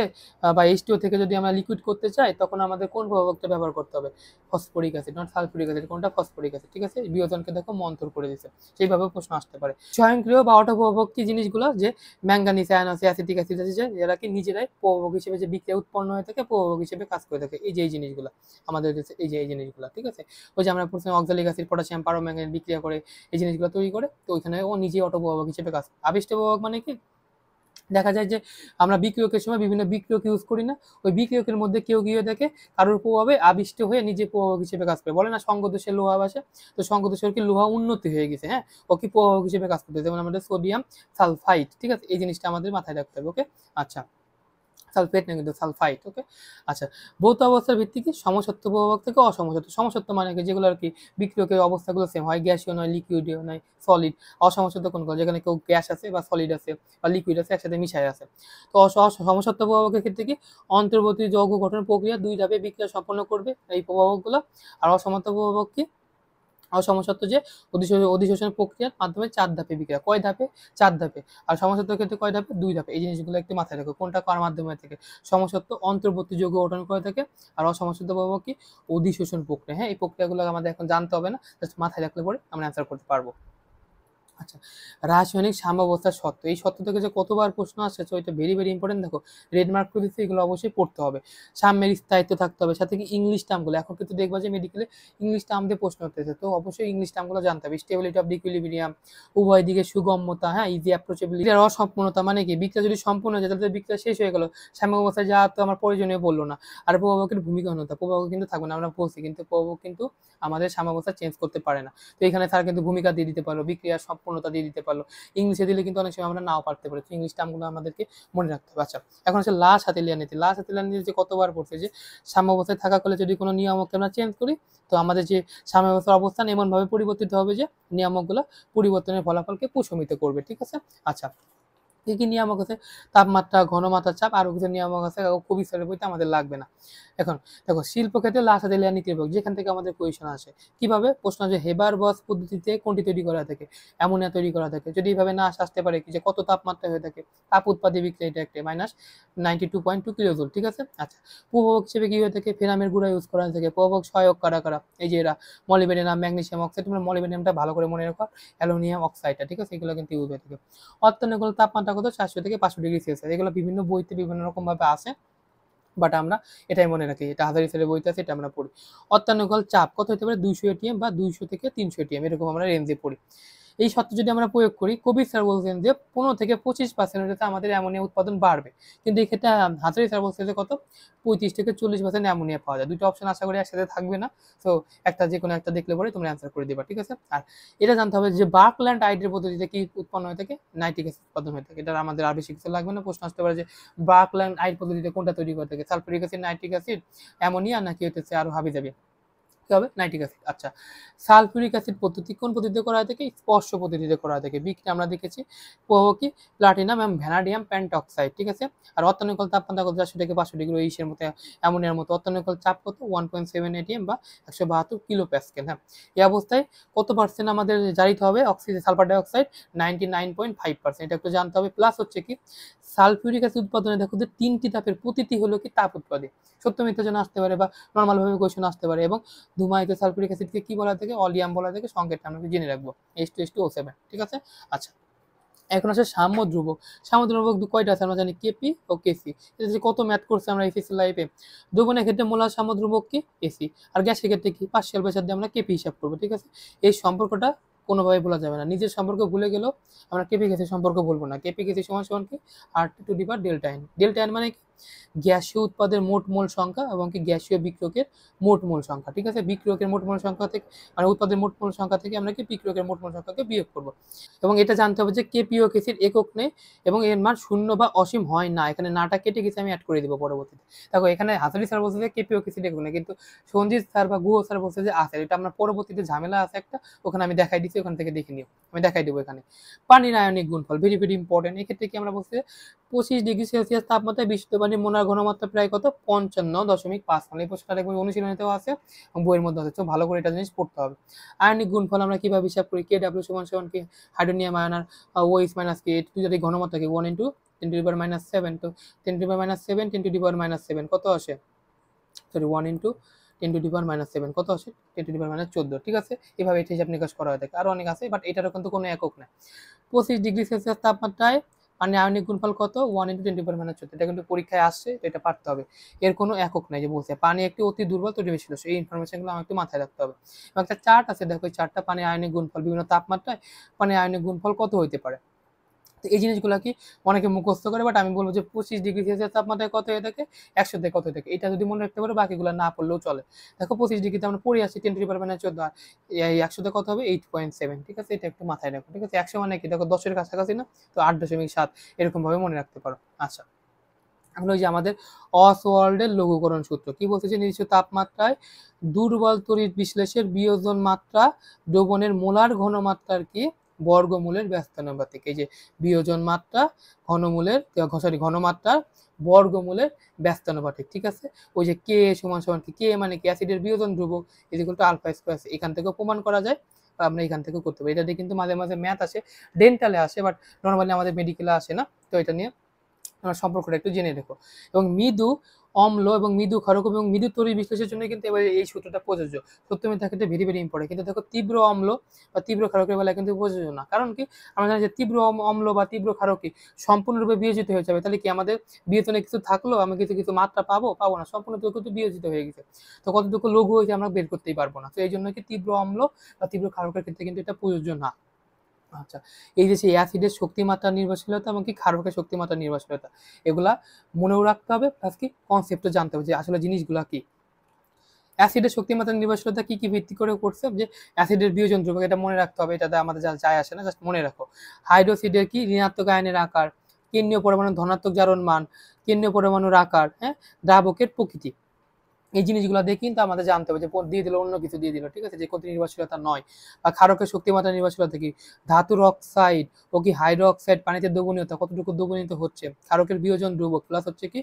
বা H2O থেকে যদি আমরা লিকুইড করতে চাই, তখন আমাদের কোন প্রভাবকটা ব্যবহার করতে হবে? Phosphoric acid, not sulphuric acid. কোনটা? ফসফরিক অ্যাসিড, ঠিক আছে? বিয়োজনকে দেখো মন্থর করে দিছে। সেইভাবে প্রশ্ন আসতে পারে। স্বয়ংক্রিয় বা অটোপ্রভাবক কি জিনিসগুলো? যে ম্যাঙ্গানিজ আয়ন আছে, অ্যাসিটিক অ্যাসিড আছে, যে এরা কি নিজেরাই প্রভাবক হিসেবে যে বিক্রিয়া উৎপন্ন হয়ে থাকে, প্রভাবক হিসেবে কাজ করে থাকে। এই যে এই জিনিসগুলো আমাদের কাছে, এই যে এই জিনিসগুলো, ঠিক আছে? ওই যে আমরা প্রথমে অক্সালিক অ্যাসিড, পটাশিয়াম পারম্যাঙ্গানেট বিক্রিয়া করে এই জিনিসগুলো তৈরি করে, তো ওইখানে ও নিজেই অটোপ্রভাবক হিসেবে কাজ করে। আবিষ্ট প্রভাবক মানে কি? দেখা যায় যে আমরা বিক্রিয়কের সময় বিভিন্ন বিক্রিয়ক ইউজ করি না, ওই বিক্রিয়কের মধ্যে কেউ গিয়ে দেখে কারোর প্রভাবে আবিষ্ট হয়ে নিজে প্রভাবক হিসেবে কাজ করে। বলে না সঙ্গদোষে লোহা ভাসে, তো সঙ্গদোষের কি লোহা উন্নতি হয়ে গেছে, হ্যাঁ, ও কি প্রভাবক হিসেবে কাজ করতেছে। যেমন আমাদের সোডিয়াম সালফাইড, ঠিক আছে? এই জিনিসটা আমাদের মাথায় রাখতে হবে, ওকে? আচ্ছা, সালফেট না কিন্তু সালফাইড, ওকে? আচ্ছা, ভৌত অবস্থার ভিত্তিতে সমসত্ব প্রভাবক থেকে অসমসত্ব। সমসত্ব মানে কি? যেগুলো আর কি বিক্রিয়কের অবস্থাগুলো সেম হয়, গ্যাসীয় নয়, লিকুইডীয় নয়, সলিড। অসমসত্ব কোনগুলো? যেখানে কেউ গ্যাস আছে বা সলিড আছে বা লিকুইড আছে, একসাথে মিশায় আছে। তো সমসত্ব প্রভাবকের ক্ষেত্রে কি? অন্তর্বর্তী যৌগ গঠন প্রক্রিয়া 2 ধাপে বিক্রিয়া সম্পন্ন করবে এই প্রভাবকগুলো। আর অসমত্ব প্রভাবক কি? অসমসত্ব যে অধিশোষণ প্রক্রিয়ার মাধ্যমে 4 ধাপে বিক্রিয়া। কয় ধাপে? 4 ধাপে। আর সমসত্বের ক্ষেত্রে কয় ধাপে? 2 ধাপে। এই জিনিসগুলো একটু মাথায় রাখো। কোনটা কার মাধ্যমে থেকে? সমসত্ব অন্তর্বর্তী যৌগ গঠন করে থাকে, আর অসমসত্ব প্রভাবক কি? অধিশোষণ প্রক্রিয়া। হ্যাঁ, এই প্রক্রিয়াগুলো আমাদের এখন জানতে হবে না, জাস্ট মাথায় রাখলে পরে আমরা অ্যান্সার করতে পারবো। আচ্ছা, রাসায়নিক সাম্যাবস্থার সত্ত্ব। এই সত্ত্ব থেকে যে কতবার প্রশ্ন আসছে, তো এটা ভেরি ভেরি ইম্পর্টেন্ট। দেখো রেড মার্ক করে দিচ্ছে, এগুলো অবশ্যই পড়তে হবে। সাম্যের স্থায়িত্ব থাকতে হবে, সাথে কি ইংলিশ টার্মগুলো। এখন কিন্তু দেখবা যে মেডিকেলে ইংলিশ টার্ম দিয়ে প্রশ্ন হতেছে, তো অবশ্যই ইংলিশ টার্মগুলো জানতে হবে। স্টেবিলিটি অফ ইকুইলিব্রিয়াম, উভয় দিকে সুগম্যতা, হ্যাঁ, ইজি অ্যাপ্রোচেবিলিটি। আর অসম্পূর্ণতা মানে কি? বিক্রিয়া যদি সম্পূর্ণ হয়ে যায় তাহলে বিক্রিয়া শেষ হয়ে গেল, সাম্যাবস্থায় যা তো আমার প্রয়োজনীয় বললো না। আর প্রভাবকের ভূমিকাহীনতা, প্রভাবক কিন্তু থাকবে না, আমরা বলছি, কিন্তু প্রভাবক কিন্তু আমাদের সাম্যাবস্থা চেঞ্জ করতে পারে না। তো এখানে স্যার কিন্তু ভূমিকা দিয়ে দিতে পারলো, বিক্রিয়ার সম্পূর্ণতা দিয়ে দিতে পারলো। ইংলিশে দিলে কিন্তু অনেক সময় আমরা নাও পারতে পারি, তো ইংলিশ টার্মগুলো আমাদেরকে মনে রাখতে হবে। আচ্ছা, এখন হচ্ছে লাশ হাতেলিয়া নীতি। লাশ হাতেলিয়া নীতি যে কতবার পড়ছে, যে সাম্যাবস্থায় থাকাকালে যদি কোনো নিয়ামককে আমরা চেঞ্জ করি, তো আমাদের যে সাম্যাবস্থার অবস্থান এমনভাবে পরিবর্তিত হবে যে নিয়ামকগুলো পরিবর্তনের ফলাফলকে প্রশমিত করবে, ঠিক আছে? আচ্ছা, কি কি নিয়ামক আছে? তাপমাত্রা, ঘনমাত্রা, চাপ, আরো কিছু নিয়ামক আছে, খুব বিস্তারিত বইতে আমাদের লাগবে না। এখন দেখো শিল্পক্ষেত্রে লাসাদেলিয়া নীতির প্রয়োগ, যেখান থেকে আমাদের কোয়েশন আসে। কিভাবে? প্রশ্ন যে হেবার বস পদ্ধতিতে কোনটি তৈরি করা থাকে? অ্যামোনিয়া তৈরি করা থাকে। যদি এইভাবে না আসতে পারে কি, যে কত তাপমাত্রা হয়ে থাকে, তাপ উৎপাদী বিক্রিয়া, এটা একটা -92.2 কিলোজুল, ঠিক আছে? আচ্ছা, প্রভাবক হিসেবে কি হয়ে থাকে? ফেরামের গুঁড়া ইউজ করা থাকে। প্রভাবক সহায়ক কারা কারা? এই যে এরা মলিবেডিয়াম, ম্যাগনেসিয়াম অক্সাইড। তোমরা মলিবেডিয়ামটা ভালো করে মনে রাখো, অ্যালুমিনিয়াম অক্সাইডটা, ঠিক আছে? এগুলো কিন্তু ইউজ হয়ে থাকে। অত্যানুকূল তাপমাত্রা কত? 400 থেকে 500 ডিগ্রি সেলসিয়াস। এগুলো বিভিন্ন বইতে বিভিন্ন রকম ভাবে আসে, বাট আমরা এটাই মনে রাখি, এটা হাজারি স্যারের বইতে আছে, এটা আমরা পড়ি। অত্যানুকূল চাপ কত হতে পারে? 200 এটিএম বা 200 থেকে 300 এটিএম, এরকম আমরা রেঞ্জে পড়ি। এই শর্ত যদি আমরা প্রয়োগ করি, কবির স্যার বলছেন যে 15 থেকে 25% হতে আমাদের অ্যামোনিয়া উৎপাদন বাড়বে, কিন্তু এই ক্ষেত্রে হাজারি স্যার বলছে যে কত? 35 থেকে 40% অ্যামোনিয়া পাওয়া যায়। দুটো অপশন আশা করি একসাথে থাকবে না, তো একটা যে কোনো একটা দেখলে পরে তোমরা অ্যান্সার করে দিবা, ঠিক আছে? আর এটা জানতে হবে যে বার্কল্যান্ড আইডের পদ্ধতিতে কি উৎপন্ন হয়ে থাকে? নাইট্রিক অ্যাসিড উৎপাদন হয়ে থাকে। এটা আমাদের আর বেশি কিছু লাগবে না, প্রশ্ন আসতে পারে যে বার্কল্যান্ড আইড পদ্ধতিতে কোনটা তৈরি করে থাকে? Sulphuric acid, nitric acid, ammonia, নাকি হতেছে আরো হাবিজাবি? কি হবে? Nitric acid. আচ্ছা, সালফিউরিক অ্যাসিড পদ্ধতি কোন পদ্ধতিতে করা হয় থাকে? স্পর্শ পদ্ধতিতে করা হয় থাকে। বিক্রিয়া আমরা দেখেছি প্রভাবক কি? প্লাটিনাম এবং ভ্যানাডিয়াম পেন্টঅক্সাইড, ঠিক আছে? আর অত্যানুকূল তাপমাত্রা কত? 400 থেকে 500 ডিগ্রি, ইসের মতো অ্যামোনিয়ার মতো। অত্যানুকূল চাপ কত? 1.7 এটিএম বা 172 কিলো প্যাসকেল। হ্যাঁ, এই অবস্থায় কত পার্সেন্ট আমাদের জারিত হবে অক্সিজেন, সালফার ডাইঅক্সাইড? 99.5%। এটা একটু জানতে হবে। প্লাস হচ্ছে কি, সালফিউরিক অ্যাসিড উৎপাদনে দেখো যে 3টি ধাপের প্রতিটি হলো কি তাপ উৎপাদী। সত্য মিথ্যার জন্য আসতে পারে বা নর্মালভাবে কোয়েশ্চেন আসতে পারে। এবং ধূমায়িত সালফিউরিক অ্যাসিডকে কি বলা থাকে? অলিয়াম বলা থাকে। সংকেতটা আমরা জেনে রাখবো, H2SO7, ঠিক আছে? আচ্ছা, এখন আসে সাম্য ধ্রুবক। সাম্য ধ্রুবক কয়টা আছে? আমরা জানি কেপি ও কেসি। এটা যে কত ম্যাথ করছে আমরা এসএসসি লাইফে। দ্রবণের ক্ষেত্রে মোলার সাম্য ধ্রুবক কি? এসি। আর গ্যাসের ক্ষেত্রে কি? পার্শিয়াল প্রেসার দিয়ে আমরা কেপি হিসাব করবো, ঠিক আছে? এই সম্পর্কটা কোনোভাবে ভোলা যাবে না। নিজের সম্পর্ক ভুলে গেলেও আমরা কেপি গ্যাসের সম্পর্ক ভুলবো না। কেপি গ্যাসের সমান সমান কি? RT⁴ delta N. Delta N মানে কি? গ্যাসীয় উৎপাদের মোট মোল সংখ্যা এবং কি গ্যাসীয় বিক্রিয়কের মোট মোল সংখ্যা, ঠিক আছে? বিক্রিয়কের মোট মোল সংখ্যা থেকে, মানে উৎপাদের মোট মোল সংখ্যা থেকে আমরা কি বিক্রিয়কের মোট মোল সংখ্যাকে বিয়োগ করবো। এবং এটা জানতে হবে যে কেপি ও কেসির একক নেই এবং এর মান শূন্য বা অসীম হয় না। এখানে নাটা কেটে গেছে, আমি অ্যাড করে দিব পরবর্তীতে। দেখো এখানে হাজারি স্যার বলছে যে কেপি ও কেসির একক নেই, কিন্তু সঞ্জিত স্যার বা গুহ স্যার বলছে যে আছে। এটা আমরা পরবর্তীতে ঝামেলা আছে একটা, ওখানে আমি দেখাই দিচ্ছি, ওখান থেকে দেখে নিও, আমি দেখাই দেবো। এখানে পানির আয়নিক গুণফল ভেরি ভেরি ইম্পর্টেন্ট। এক্ষেত্রে কি আমরা বলছি 25 ডিগ্রি সেলসিয়াস তাপমাত্রায় বিশুদ্ধ পানির মোলার ঘনমাত্রা প্রায় কত? 55.5 মোল। এই প্রশ্নটা দেখবো অনুশীলনীতেও আছে এবং বইয়ের মধ্যে আছে, তো ভালো করে এটা জিনিস পড়তে হবে। আয়নিক গুণফল আমরা কিভাবে হিসাব করি? KW সমান সমান কি? হাইড্রোনিয়াম আয়ন আর OH মাইনাস কে, তুই যদি ঘনমাত্রা কি 1 × 10⁻⁻7, তো 10⁻⁻7 10⁻⁻7 কত আসে, সরি 1 ইন্টু 10⁻⁻7 কত আসে, 10⁻14, ঠিক আছে। এভাবে এটা হিসাব নিকাশ করা হয়ে থাকে, আরও অনেক আছে, বাট এটারও কিন্তু কোনো একক না। 25°C তাপমাত্রায় পানি আয়নিক গুণফল কত, 1 ইন্টু 10⁻14, এটা কিন্তু পরীক্ষায় আসছে, তো এটা পারতে হবে। এর কোনো একক নাই, যে বলছে পানি একটি অতি দুর্বল তড়িৎবিশ্লেষ্য, এই ইনফরমেশনগুলো আমাকে মাথায় রাখতে হবে। এবং একটা চার্ট আছে, দেখো এই চার্টটা পানি আয়নিক গুণফল বিভিন্ন তাপমাত্রায় পানি আয়নিক গুণফল কত হইতে পারে। তো এই জিনিসগুলো কি অনেকে মুখস্থ করে, বাট আমি বলবো যে 25°C তাপমাত্রায় কত হয়ে থাকে, 100 কত হয়ে থাকে, এটা যদি মনে রাখতে পারো বাকিগুলো না পড়লেও চলে। দেখো 25°তে আমরা পড়ে আসছি 10⁻14, আর এই 100 কত হবে 8.7, ঠিক আছে। এটা একটু মাথায় রাখো, ঠিক আছে। 100 মানে কি, দেখো 10-এর কাছাকাছি না, তো 8.7 এরকম ভাবে মনে রাখতে পারো। আচ্ছা, এখন ওই যে আমাদের অসওয়াল্ডের লঘুকরণ সূত্র কি বলছে, যে নির্দিষ্ট তাপমাত্রায় দুর্বল তড়িৎ বিশ্লেষের বিয়োজন মাত্রা দ্রবণের মোলার ঘনমাত্রার কি বর্গমূলের ব্যস্তানুপাতিক। এই যে বিয়োজন মাত্রা ঘনমাত্রার বর্গমূলের ব্যস্তানুপাতিক, ঠিক আছে। ওই যে কে সমান সমান কি, কে মানে কি অ্যাসিডের বিয়োজন ধ্রুবক ইকুয়াল টু আলফা স্কয়ার, এখান থেকেও প্রমাণ করা যায়, বা আমরা এখান থেকেও করতে পারি। এটা দিয়ে কিন্তু মাঝে মাঝে ম্যাথ আসে, ডেন্টালে আসে, বাট নর্মালি আমাদের মেডিকেলে আসে না, তো এটা নিয়ে সম্পর্কটা একটু জেনে রেখো। এবং মৃদু অম্ল এবং মৃদু ক্ষারক এবং মৃদু তড়িৎ বিশ্লেষণের জন্য কিন্তু এবার এই সূত্রটা প্রযোজ্য। সত্য মিথ্যা ক্ষেত্রে ভেরি ভেরি ইম্পর্টেন্ট, কিন্তু দেখো তীব্র অম্ল বা তীব্র ক্ষারকের বেলায় কিন্তু প্রযোজ্য না। কারণ কি, আমরা জানি যে তীব্র অম্ল বা তীব্র ক্ষারকই সম্পূর্ণরূপে বিয়োজিত হয়ে যাবে, তাহলে কি আমাদের বিয়োজনে কিছু থাকলো, আমি কিছু কিছু মাত্রা পাবো না, সম্পূর্ণটুকু কিন্তু বিয়োজিত হয়ে গেছে, তো কতটুকু লঘু হয়েছে আমরা বের করতেই পারবো না। তো এই জন্য কি তীব্র অম্ল বা তীব্র ক্ষারকের ক্ষেত্রে কিন্তু এটা প্রযোজ্য না। আচ্ছা, এই যে সেই অ্যাসিডের শক্তিমাত্রা নির্ভরশীলতা এবং কি ক্ষারকের শক্তিমাত্রা নির্ভরশীলতা, এগুলা মনেও রাখতে হবে, প্লাস কি কনসেপ্টও জানতে হবে যে আসলে জিনিসগুলা কি। অ্যাসিডের শক্তিমাত্রা নির্ভরশীলতা কি কি ভিত্তি করে করছে, যে অ্যাসিডের বিয়োজন ধ্রুবক, এটা মনে রাখতে হবে, এটাতে আমাদের যা যায় আসে না, জাস্ট মনে রাখো। হাইড্রোসিডের কি ঋণাত্মক আয়নের আকার, কেন্দ্রীয় পরমাণুর ধনাত্মক জারণ মান, কেন্দ্রীয় পরমাণুর আকার, হ্যাঁ, দ্রাবকের প্রকৃতি, এই জিনিসগুলো দিয়ে কিন্তু আমাদের জানতে হবে, যে দিয়ে দিল অন্য কিছু দিয়ে দিল, ঠিক আছে, যে কত নির্ভরশীলতা নয়। বা ক্ষারকের শক্তিমাত্রা নির্ভরশীলতা কি, ধাতুর অক্সাইড ও কি হাইড্রো অক্সাইড পানিতে দ্রবণীয়তা কতটুকু দ্রবণীয়তা হচ্ছে, ক্ষারকের বিয়োজন ধ্রুবক, প্লাস হচ্ছে কি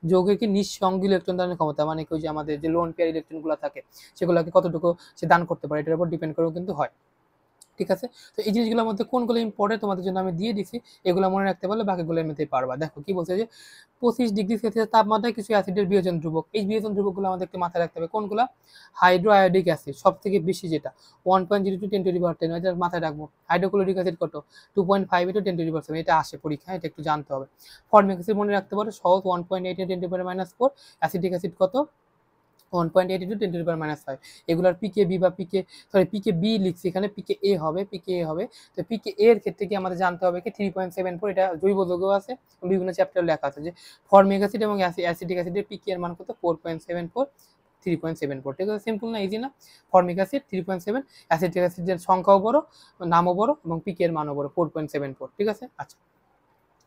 যৌগের কি নিঃসঙ্গ ইলেকট্রন দানের ক্ষমতা, মানে কি ওই যে আমাদের যে লোন পেয়ার ইলেকট্রনগুলো থাকে সেগুলোকে কতটুকু সে দান করতে পারে, এটার উপর ডিপেন্ড করেও কিন্তু হয়, ঠিক আছে। তো এই জিনিসগুলোর মধ্যে কোনগুলো ইম্পর্টেন্ট তোমাদের জন্য আমি দিয়ে দিছি, এগুলো মনে রাখতে পারলে বাকিগুলো এমনিতেই পারবা। দেখো কি বলছে, যে 25°C তাপমাত্রায় কিছু অ্যাসিডের বিয়োজন ধ্রুবক, এই বিয়োজন ধ্রুবকগুলো আমাদের একটু মাথায় রাখতে হবে। কোনগুলো, হাইড্রো আয়োডিক অ্যাসিড সব থেকে বেশি, যেটা 1.02 10⁻10, এটা মাথায় রাখবো। হাইড্রোক্লোরিক অ্যাসিড কত, 2.5 into 10⁻7, এটা আসে পরীক্ষায়, এটা একটু জানতে হবে। ফর্মিক অ্যাসিড মনে রাখতে পারো সহজ, 1.8 into 10⁻4, অ্যাসিডিক অ্যাসিড কত, 1.8 into 10⁻5, এগুলার পিকে বা পিকে বি লিখছি এখানে, পিকে এ হবে, তো পিকে এ এর ক্ষেত্রে কি আমাদের জানতে হবে কি 3.74, এটা জৈব যৌগ আছে, বিভিন্ন চ্যাপ্টারে লেখা আছে যে ফর্মিক অ্যাসিড এবং অ্যাসিডিক অ্যাসিডের পিকে এর মান কত 4.74, 3.74, ঠিক আছে। সিম্পল না, ইজি না। ফর্মিক অ্যাসিড 3.7, অ্যাসিডিক অ্যাসিডের সংখ্যাও বড়, নামও বড়, এবং পিকে এর মানও বড় 4.74, ঠিক আছে। আচ্ছা,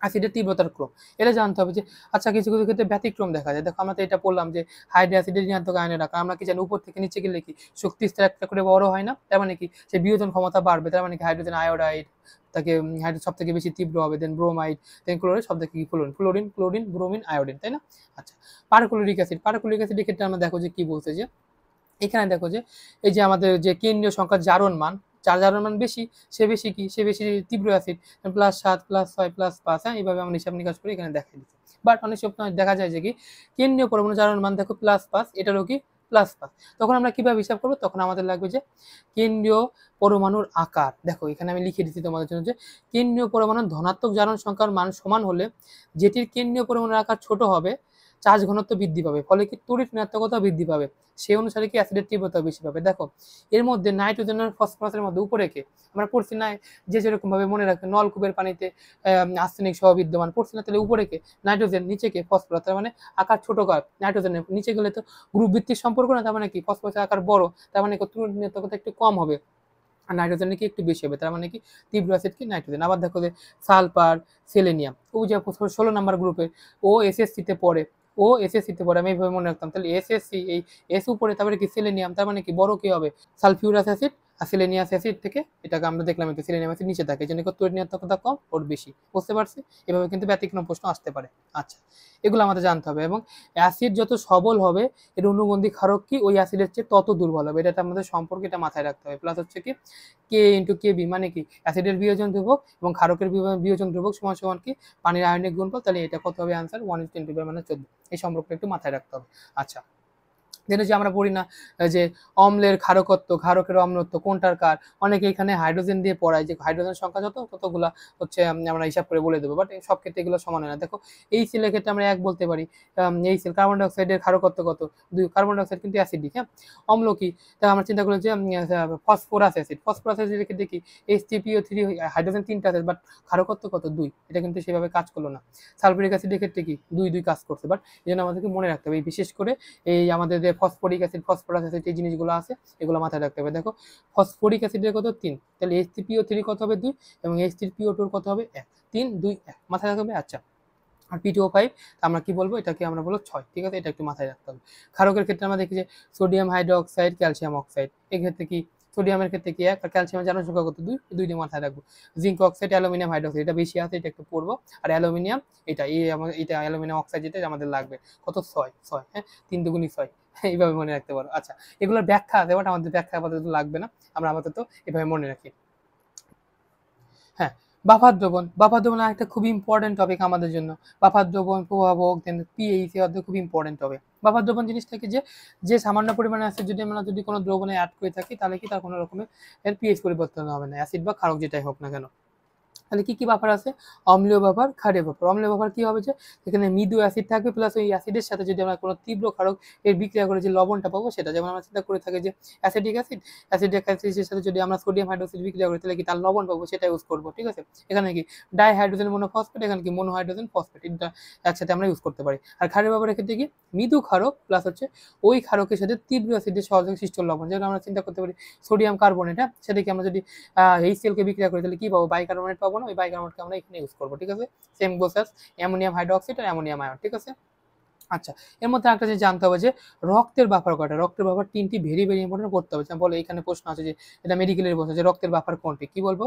অ্যাসিডের তীব্রতার ক্রম, এটা জানতে হবে যে আচ্ছা কিছু কিছু ক্ষেত্রে ব্যতিক্রম দেখা যায়। দেখো আমরা তো এটা বললাম যে হাইড্রো অ্যাসিডের ঋণাত্মক আয়নের আকার, আমরা কি জানি উপর থেকে নিচে গেলে কি শক্তি স্তর একটা করে বড় হয় না, তার মানে কি সে বিয়োজন ক্ষমতা বাড়বে, তার মানে কি হাইড্রোজেন আয়োডাইড তাকে হাইড্রোজেন সব থেকে বেশি তীব্র হবে, দেন ব্রোমাইড, দেন ক্লোরাইড, সব থেকে কি ক্লোরিন, ব্রোমিন, আয়োডিন, তাই না। আচ্ছা, পারক্লোরিক অ্যাসিডের ক্ষেত্রে আমরা দেখো যে কি বলছে, যে এখানে দেখো যে এই যে আমাদের যে কেন্দ্রীয় সংখ্যার জারণ মান, যার জারণ মান বেশি সে বেশি তীব্র অ্যাসিড, +7 +6 +5, হ্যাঁ, এইভাবে আমরা হিসাব নিকাশ করে এখানে দেখাই দিচ্ছি। বাট অনেক সময় দেখা যায় যে কি কেন্দ্রীয় পরমাণু জারণ মান দেখো +5, এটারও কি +5, তখন আমরা কিভাবে হিসাব করবো, তখন আমাদের লাগবে যে কেন্দ্রীয় পরমাণুর আকার। দেখো এখানে আমি লিখে দিচ্ছি তোমাদের জন্য, যে কেন্দ্রীয় পরমাণুর ধনাত্মক জারণ সংখ্যার মান সমান হলে যেটির কেন্দ্রীয় পরমাণুর আকার ছোট হবে চার্জ ঘনত্ব বৃদ্ধি পাবে, ফলে কি তড়িৎ ঋণাত্মকতা বৃদ্ধি পাবে, সেই অনুসারে কি অ্যাসিডের তীব্রতা বেশি পাবে। দেখো এর মধ্যে নাইট্রোজেন আর ফসফরাসের মধ্যে উপরে কে আমরা পড়ছি না, যে যেরকম ভাবে মনে রাখবে নলকূপের পানিতে আর্সেনিক সহ বিদ্যমান, পড়ছি না, তাহলে উপরে কে নাইট্রোজেন, নিচে কে ফসফরাস, তার মানে আকার ছোট কার নাইট্রোজেনের, নিচে গেলে তো গ্রুপ ভিত্তিক সম্পর্ক না, তার মানে কি ফসফরাসের আকার বড়, তার মানে তড়িৎ ঋণাত্মকতা একটু কম হবে, আর নাইট্রোজেনের কি একটু বেশি হবে, তার মানে কি তীব্র অ্যাসিড কি নাইট্রোজেন। আবার দেখো যে সালফার, সেলেনিয়াম, ও যে 16 নম্বর গ্রুপে ও এসএসসিতে পড়ে, আমি এইভাবে মনে রাখতাম, তাহলে এসএসসি এই এস উপরে, তারপরে কি সেলেনিয়াম, তার মানে কি বড় কি হবে সালফিউরাস অ্যাসিড, সিলেনিয়াস অ্যাসিড থেকে, এটাকে আমরা দেখলাম একটু সিলেনিয়াম অ্যাসিড নিচে থাকে, এই জন্য তড়িৎনির্বাচকতা কম, ওর বেশি। বুঝতে পারছি? এভাবে কিন্তু ব্যতিক্রম প্রশ্ন আসতে পারে। আচ্ছা, এগুলো আমাদের জানতে হবে। এবং অ্যাসিড যত সবল হবে এর অনুবন্ধী ক্ষারক কি ওই অ্যাসিডের চেয়ে তত দুর্বল হবে, এটা আমাদের সম্পর্কে এটা মাথায় রাখতে হবে। প্লাস হচ্ছে কি কে ইন্টু কে বি, মানে কি অ্যাসিডের বিয়োজন ধ্রুবক এবং ক্ষারকের বিয়োজন ধ্রুবক সমান সমান কি পানির আয়নিক গুণফল, তাহলে এটা কত হবে অ্যান্সার 1:10⁻14। এই সম্পর্কটা একটু মাথায় রাখতে হবে। আচ্ছা, যেটা যে আমরা পড়ি না যে অম্লের ক্ষারকত্ব, ক্ষারকের অম্লত্ব কোনটার কার, অনেকে এখানে হাইড্রোজেন দিয়ে পড়ায় যে হাইড্রোজেন সংখ্যা যত ততগুলা হচ্ছে আমরা হিসাব করে বলে দেবো, বাট সব ক্ষেত্রে এগুলো সমান হয় না। দেখো এই সেলের ক্ষেত্রে আমরা 1 বলতে পারি, এই সেল কার্বন ডাইঅক্সাইডের ক্ষারকত্ব কত 2, কার্বন ডাইঅক্সাইড কিন্তু অ্যাসিডিক। হ্যাঁ, অম্ল কি, তা আমরা চিন্তা করি যে ফসফরাস অ্যাসিড, ফসফরাস অ্যাসিডের ক্ষেত্রে কি H3PO3 হাইড্রোজেন 3টা আছে, বাট ক্ষারকত্ব কত 2, এটা কিন্তু সেভাবে কাজ করলো না। সালফিউরিক অ্যাসিডের ক্ষেত্রে কি 2 কাজ করছে, বাট এই জন্য আমাদেরকে মনে রাখতে হবে বিশেষ করে এই আমাদের যে ফসফরিক অ্যাসিড, ফসফরাস অ্যাসিড, এই জিনিসগুলো আছে এগুলো মাথায় রাখতে হবে। দেখো ফসফরিক অ্যাসিডের কত 3, তাহলে H3PO3 কত হবে 2 এবং H3PO2 কত হবে 1, 3 2 1 মাথায় রাখতে হবে। আচ্ছা, আর P2O5 আমরা কি বলবো, এটাকে আমরা বলবো 6। ঠিক আছে, এটা একটু মাথায় রাখতে হবে। ক্ষারকের ক্ষেত্রে আমরা দেখি যে সোডিয়াম হাইড্রোক্সাইড, ক্যালসিয়াম অক্সাইড, এক্ষেত্রে কি সোডিয়ামের ক্ষেত্রে কি 1 আর ক্যালসিয়ামের জানার সংখ্যা কত 2, 2 দিয়ে মাথায় রাখবো। জিঙ্ক অক্সাইড, অ্যালুমিনিয়াম হাইড্রোক্সাইড, এটা বেশি আছে, এটা একটু পড়বো। আর অ্যালুমিনিয়াম এটা এটা অ্যালুমিনিয়াম অক্সাইড যেটা আমাদের লাগবে কত 6, হ্যাঁ 3 দুগুণী 6, এইভাবে মনে রাখতে পারো। আচ্ছা, এগুলোর ব্যাখ্যা আছে, বাট আমাদের ব্যাখ্যা আপাতত লাগবে না, আমরা আপাতত এভাবে মনে রাখি। হ্যাঁ, বাফার দ্রবণ, বাফার দ্রবণ একটা খুব ইম্পর্টেন্ট টপিক আমাদের জন্য। বাফার দ্রবণ, প্রভাবক, দেন পিএইচ অধ্যায় খুব ইম্পর্টেন্ট হবে। বাফার দ্রবণ জিনিসটাকে যে সামান্য পরিমাণে অ্যাসিড যদি আমরা কোনো দ্রবণে অ্যাড করে থাকি তাহলে কি তার কোনো রকমের এর পিএইচ পরিবর্তন হবে না, অ্যাসিড বা ক্ষারক যেটাই হোক না কেন। তাহলে কি কি বাফার আছে, অম্লীয় বাফার, ক্ষারীয় বাফার। অম্লীয় বাফার কি হবে যে এখানে মৃদু অ্যাসিড থাকবে, প্লাস ওই অ্যাসিডের সাথে যদি আমরা কোনো তীব্র ক্ষারক এর বিক্রিয়া করে যে লবণটা পাবো সেটা, যেমন আমরা চিন্তা করে থাকি যে অ্যাসিডিক অ্যাসিডের সাথে যদি আমরা সোডিয়াম হাইড্রোক্সাইড বিক্রিয়া করি তাহলে কি তার লবণ পাবো, সেটা ইউজ করবো। ঠিক আছে, এখানে কি ডাইহাইড্রোজেন মনোফসফেট, এখানে কি মনোহাইড্রোজেন ফসফেট, এটা একসাথে আমরা ইউজ করতে পারি। আর ক্ষারীয় বাফারের ক্ষেত্রে কি মৃদু ক্ষারক প্লাস হচ্ছে ওই ক্ষারকের সাথে তীব্র অ্যাসিডের সহযোগে সৃষ্ট লবণ, যেটা আমরা চিন্তা করতে পারি সোডিয়াম কার্বনেট। হ্যাঁ, সেটাকে আমরা যদি HCl কে বিক্রিয়া করি তাহলে কি পাবো, বাইকার্বনেট পাবো না, ওই বাইকার্বনেটকে আমরা এখানে ইউজ করবো। ঠিক আছে, same goes as ammonium hydroxide আর অ্যামোনিয়াম আয়ন। ঠিক আছে, আচ্ছা, এর মধ্যে একটা জিনিস জানতে হবে যে রক্তের বাফার কয়টা, রক্তের বাফার 3টি ভেরি ভেরি ইম্পর্টেন্ট করতে হবে। বলে এখানে প্রশ্ন আছে যে এটা মেডিকেলের প্রশ্ন যে রক্তের বাফার কোনটি, কি বলবো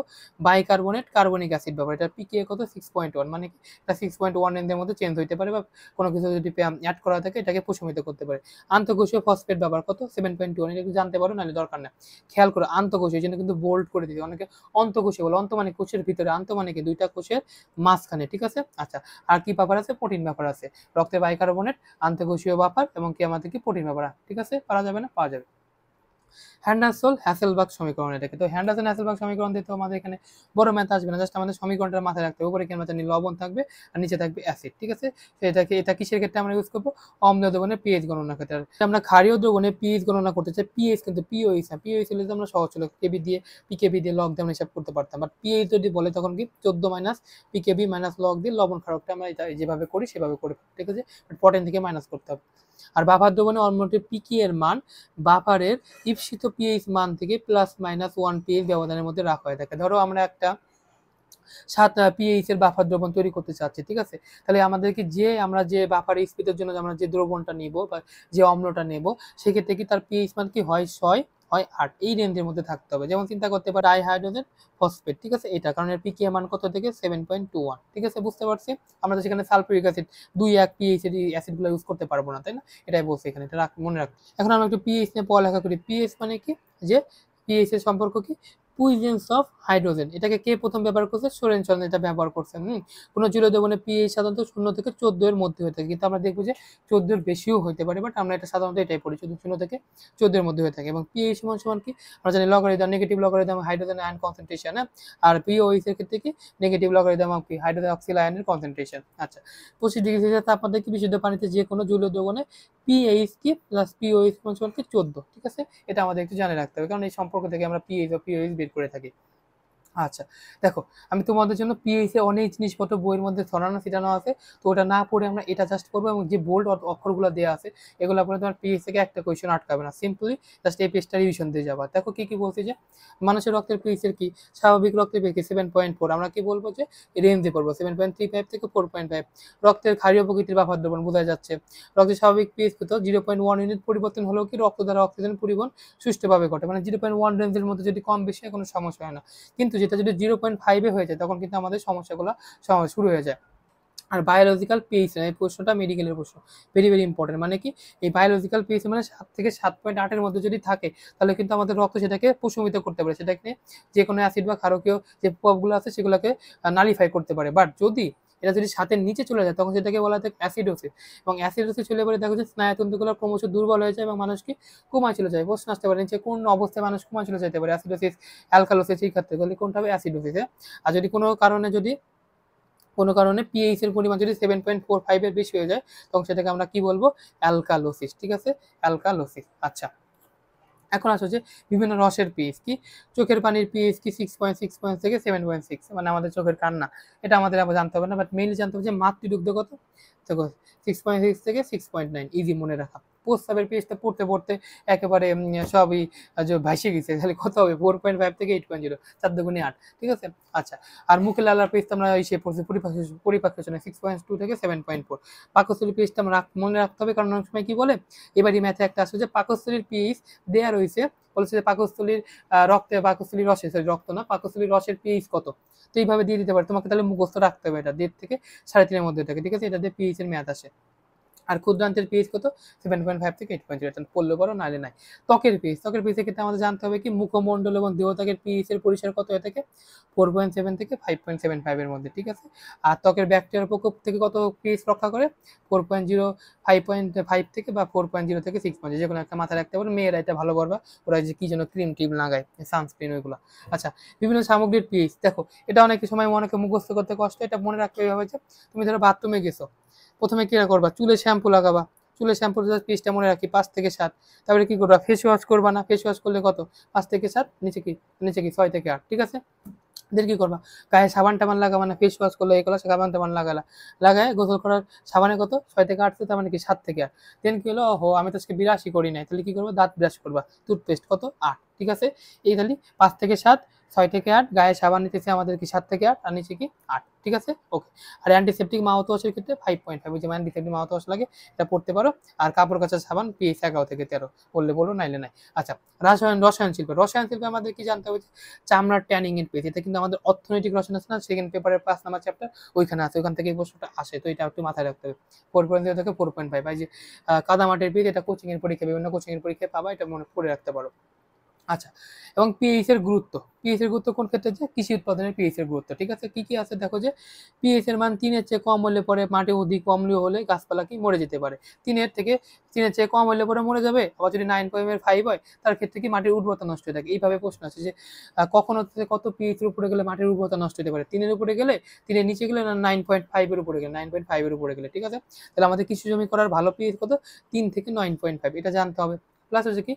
বাইকার্বনেট, কার্বনিক অ্যাসিড বাফার, এটা পিকে কত 6.1, মানে কি এটা 6.1 এর মধ্যে চেঞ্জ হইতে পারে বা কোনো কিছু যদি অ্যাড করা থাকে এটাকে প্রশমিত করতে পারে। আন্তঃকোষীয় ফসফেট বাফার কত 7.1, এটা একটু জানতে পারো, নাহলে দরকার না। খেয়াল করো আন্তঃকোষীয়, এই জন্য কিন্তু বোল্ড করে দিতে অনেকে অন্তঃকোষীয় বলে, অন্ত মানে কোষের ভিতরে, আন্ত মানে কি দুইটা কোষের মাঝখানে। ঠিক আছে, আচ্ছা, আর কি বাফার আছে, প্রোটিন বাফার আছে, রক্তের বাইকার্বনেট, আন্তঃকোষীয় বাফার এবং কি আমাদের কি প্রোটিন বাফার। ঠিক আছে, পারা যাবে না, পাওয়া যাবে। হ্যান্ডারসন হ্যাসেলবার্গ সমীকরণ, এটাকে তো হ্যান্ডারসন হ্যাসেলবার্গ সমীকরণ দিতে আমাদের এখানে বড় ম্যাথ আসবে না, জাস্ট আমাদের সমীকরণটা মাথায় রাখতে হবে। উপরে কেন জানি লবণ থাকবে আর নিচে থাকবে অ্যাসিড। ঠিক আছে, তো এটা কিসের ক্ষেত্রে আমরা ইউজ করবো, অম্লীয় দ্রবণের পিএইচ গণনা ক্ষেত্রে। আমরা ক্ষারীয় দ্রবণের পিএইচ গণনা করতে চাই, পিএইচ কিন্তু পিওএইচ না, পিওএইচ হলে আমরা সহজ ছিল কেবি দিয়ে পিকেবি দিয়ে লগ দিয়ে আমরা হিসাব করতে পারতাম, বাট পিএইচ যদি বলে তখন কি 14 মাইনাস পিকেবি মাইনাস লগ দিয়ে লবণ ক্ষারকটা আমরা এটা যেভাবে করি সেভাবে করে। ঠিক আছে, বাট পটেন থেকে মাইনাস করতে হবে। আর বাফার দ্রবণে অম্লটির পিকি এর মান বাফারের ঈপ্সিত পিএইচ মান থেকে +-1 পিএইচ ব্যবধানের মধ্যে রাখা হয়ে থাকে। ধরো আমরা একটা 7 পিএইচ এর বাফার দ্রবণ তৈরি করতে চাচ্ছি। ঠিক আছে, তাহলে আমাদেরকে আমরা যে বাফার স্পিডের জন্য আমরা যে দ্রবণটা নিব বা যে অম্লটা নেব সেক্ষেত্রে কি তার পিএইচ মান কি হয় 6 হয় 8, এই রেঞ্জের মধ্যে থাকতে হবে। যেমন চিন্তা করতে পারি ডাইহাইড্রোজেন ফসফেট। ঠিক আছে, এটা কারণ এর পিকে মান কত থেকে 7.21। ঠিক আছে, বুঝতে পারছি। আমরা তো সেখানে সালফিউরিক অ্যাসিড 2-1 পিএইচ এর অ্যাসিডগুলো ইউজ করতে পারবো না, তাই না? এটাই বলছি এখানে, এটা মনে রাখ। এখন আমরা একটু পিএইচ নিয়ে পড়ালেখা করি। পিএইচ মানে কি, যে পিএইচ এর সম্পর্ক কি, পুইজেন্স অফ হাইড্রোজেন। এটাকে কে প্রথম ব্যবহার করছে, সোরেনসন এটা ব্যবহার করছেন। কোনো জলীয় দ্রবণের পিএইচ সাধারণত 0 থেকে 14 এর মধ্যে হয়ে থাকে, কিন্তু আমরা দেখবো যে 14 এর বেশিও হইতে পারে, বাট আমরা এটা সাধারণত এটাই পড়ি 0 থেকে 14 এর মধ্যে হয়ে থাকে। এবং পিএইচ সমান কি আমরা জানি logarithm, negative logarithm hydrogen ion concentration. আর পিওএইচ এর ক্ষেত্রে কি নেগেটিভ লগারিদম অফ কি হাইড্রোজেন অক্সিল আয়নের কনসেন্ট্রেশন। আচ্ছা, 25 ডিগ্রি সেলসিয়াস তাপমাত্রায় কি বিশুদ্ধ পানিতে যে কোনো জলীয় দ্রবণে পিএইচ কি প্লাস পিওএইচ সমান কি 14। ঠিক আছে, এটা আমাদের একটু জানে রাখতে হবে, কারণ এই সম্পর্ক থেকে আমরা পিএইচ ও পিওএইচ বের করে থাকি। আচ্ছা, দেখো আমি তোমাদের জন্য পিএইচ এ অনেক জিনিসপত্র বইয়ের মধ্যে ছড়ানো ছিটানো আছে। তো ওটা না পড়ে আমরা এটা জাস্ট করবো, এবং যে বোল্ড অক্ষরগুলো দেওয়া আছে এগুলো পরে তোমার পিএইচ থেকে একটা কোয়েশ্চেন আটকাবে না, সিম্পলি জাস্ট এই পেজটা রিভিশন দিয়ে যাবা। দেখো কি কি বলছে যে মানুষের রক্তের পিএইচ এর কি, স্বাভাবিক রক্তের পিএইচ 7.4, আমরা কি বলবো যে রেঞ্জে পড়বো 7.35 থেকে 4.5। রক্তের ক্ষারীয় প্রকৃতির বা দ্রবণ বোঝা যাচ্ছে। রক্তের স্বাভাবিক পিএইচ কত 0.1 ইউনিট, পরিবর্তন হলেও কি রক্ত দ্বারা অক্সিজেন পরিবহন সুষ্ঠুভাবে ঘটে, মানে 0.1 রেঞ্জের মধ্যে যদি কম বেশি হয় কোনো সমস্যা হয় না। কিন্তু যেটা যদি 0.5 হয়ে যায় তখন কিন্তু আমাদের সমস্যাগুলো শুরু হয়ে যায়। আর বায়োলজিক্যাল পিএইচ, এই প্রশ্নটা মেডিকেলের প্রশ্ন, ভেরি ভেরি ইম্পর্টেন্ট। মানে কি এই বায়োলজিক্যাল পিএইচ মানে 7 থেকে 7.8 মধ্যে যদি থাকে তাহলে কিন্তু আমাদের রক্ত সেটাকে প্রশমিত করতে পারে, সেটাকে যে কোনো অ্যাসিড বা ক্ষারকীয় যে প্রভাবগুলো আছে সেগুলোকে নালিফাই করতে পারে। বাট যদি এটা যদি 7-এর নিচে চলে যায় তখন সেটাকে বলা হয় অ্যাসিডোসিস, এবং অ্যাসিডোসিস চলে পরে দেখো যে স্নায়ুতন্তুগুলো ক্রমশ দুর্বল হয়ে যায় এবং মানুষ কি কোমায় চলে যায়। প্রশ্ন আসতে পারে যে কোন অবস্থায় মানুষ কোমায় চলে যেতে পারে, অ্যাসিডোসিস, অ্যালকালোসিস, এই ক্ষেত্রে তাহলে কোনটা হবে অ্যাসিডোসিস। আর যদি কোনো কারণে পিএইচ এর পরিমাণ যদি 7.45 এর বেশি হয়ে যায় তখন সেটাকে আমরা কি বলবো, অ্যালকালোসিস। ঠিক আছে, অ্যালকালোসিস। আচ্ছা, এখন আসো যে বিভিন্ন রসের পিএইচ কি, চোখের পানির পিএইচ কি 6.6 থেকে 7.6, মানে আমাদের চোখের কান্না, এটা আমাদের আবার জানতে হবে না, বাট মেইনলি জানতে হবে যে মাতৃদুগ্ধ কত, দেখো 6.6 থেকে 6.9, ইজি মনে রাখা। প্রস্রাবের পিএইচটা পড়তে পড়তে একেবারে সবই যে ভাসিয়ে গেছে, তাহলে কত হবে 4.5 থেকে 8.0, 4 8। ঠিক আছে। আচ্ছা, আর মুখে লালার পেস্ট আমরা এসে পড়ছি পরিপাকের 6.2 থেকে 7.4। পাকস্থলীর পেস্ট আমরা মনে রাখতে হবে, কারণ অনেক সময় কি বলে, এবারই ম্যাথে একটা আসছে যে পাকস্থলীর পিএইচ দেয়া রয়েছে, বলেছে যে পাকস্থলীর রক্তে, পাকস্থলীর রসে, সরি রক্ত না, পাকস্থলীর রসের পিএইচ কত, তো এইভাবে দিয়ে দিতে পারে। তোমাকে তাহলে মুখস্থ রাখতে হবে এটা 1.5 থেকে 3.5 মধ্যে থাকে। ঠিক আছে, এটা দিয়ে পিএইচ এর ম্যাথ আসে। আর ক্ষুদ্রান্তের পিএইচ কত 7.5 থেকে 8.0, এটা পড়লে পারো নাহলে নাই। ত্বকের পিএইচ এর ক্ষেত্রে আমাদের জানতে হবে কি মুখমণ্ডল এবং দেহত্বকের পিএইচ এর পরিসর কত হয়ে থাকে 4.7 থেকে 5.75 এর মধ্যে। ঠিক আছে। আর ত্বকের ব্যাকটেরিয়ার প্রকোপ থেকে কত পিএইচ রক্ষা করে 4.0, 5.5 থেকে বা 4.0 থেকে 6.0, যে কোনো একটা মাথায় রাখতে পারো। মেয়েরা এটা ভালো করবা, ওরা যে কি যেন ক্রিম টিম লাগায়, সানস্ক্রিন ওইগুলো। আচ্ছা, বিভিন্ন সামগ্রীর পিএইচ দেখো, এটা অনেক সময় অনেকে মুখস্থ করতে কষ্ট, এটা মনে রাখতে হবে যে তুমি ধরো বাথরুমে গেছো, প্রথমে কি করবা, চুলে শ্যাম্পু লাগাবা, চুলে শ্যাম্পুর পিসটা মনে রাখি 5 থেকে 7। তারপরে কি করবা, ফেস ওয়াশ করবা না, ফেস ওয়াশ করলে কত 5 থেকে 7, নিচে কি 6 থেকে 8। ঠিক আছে। এদের কি করবা, গায়ে সাবান টাবান লাগাবা না, ফেস ওয়াশ করলে এগুলো সাবান টাবান লাগায় গোসল করার সাবানে কত 6 থেকে 8, তার মানে কি 7 থেকে 8। দেন কি হলো, ওহো আমি তো আজকে বিরাশই করি নাই, তাহলে কি করবো, দাঁত ব্রাশ করবা, টুথপেস্ট কত 8। ঠিক আছে, এই তাহলে 5 থেকে 7, 6 থেকে 8, গায়ে সাবান নিতেছে আমাদের কি 7 থেকে 8, আর নিচে কি 8। ঠিক আছে, ওকে। আর অ্যান্টিসেপ্টিক মাউথ ওয়াশের ক্ষেত্রে 5.5, ওই যে অ্যান্টিসেপ্টিক মাউথ ওয়াশ লাগে এটা পড়তে পারো। আর কাপড় কাচার সাবান পিএইচ 11 থেকে 13, বললে বলো নাইলে নাই। আচ্ছা, রসায়ন শিল্পে আমাদের কি জানতে হবে, চামড়ার ট্যানিং এর পেজ, এটা কিন্তু আমাদের অর্থনৈতিক রসায়ন আছে না, সেকেন্ড পেপারের 5 নাম্বার চ্যাপ্টার ওইখানে আছে, ওইখান থেকে এই প্রশ্নটা আসে, তো এটা একটু মাথায় রাখতে হবে। 4.0 থেকে 4.5, এই যে কাদামাটির পেজ, এটা কোচিং এর পরীক্ষা, বিভিন্ন কোচিং এর পরীক্ষায় পাবা, এটা মনে করে রাখতে পারো। আচ্ছা, এবং পিএইচ এর গুরুত্ব কোন ক্ষেত্রে, যে কৃষি উৎপাদনের পিএইচ এর গুরুত্ব। ঠিক আছে, কি কি আছে দেখো, যে পিএইচ এর মান 3-এর চেয়ে কম হলে পরে মাটি অধিক অম্লীয় হলে গাছপালা কি মরে যেতে পারে। 3-এর চেয়ে কম হলে পরে মরে যাবে। আবার যদি 9.5 হয় তার ক্ষেত্রে কি মাটির উর্বরতা নষ্ট হয়ে থাকে। এইভাবে প্রশ্ন আছে যে কখনো কত পিএইচ এর উপরে গেলে মাটির উর্বরতা নষ্ট হতে পারে, 3-এর উপরে গেলে, 3-এর নিচে গেলে, না 9.5 এর উপরে গেলে, 9.5 এর উপরে গেলে। ঠিক আছে, তাহলে আমাদের কৃষি জমি করার ভালো পিএইচ কত 3 থেকে 9.5, এটা জানতে হবে। প্লাস হচ্ছে কি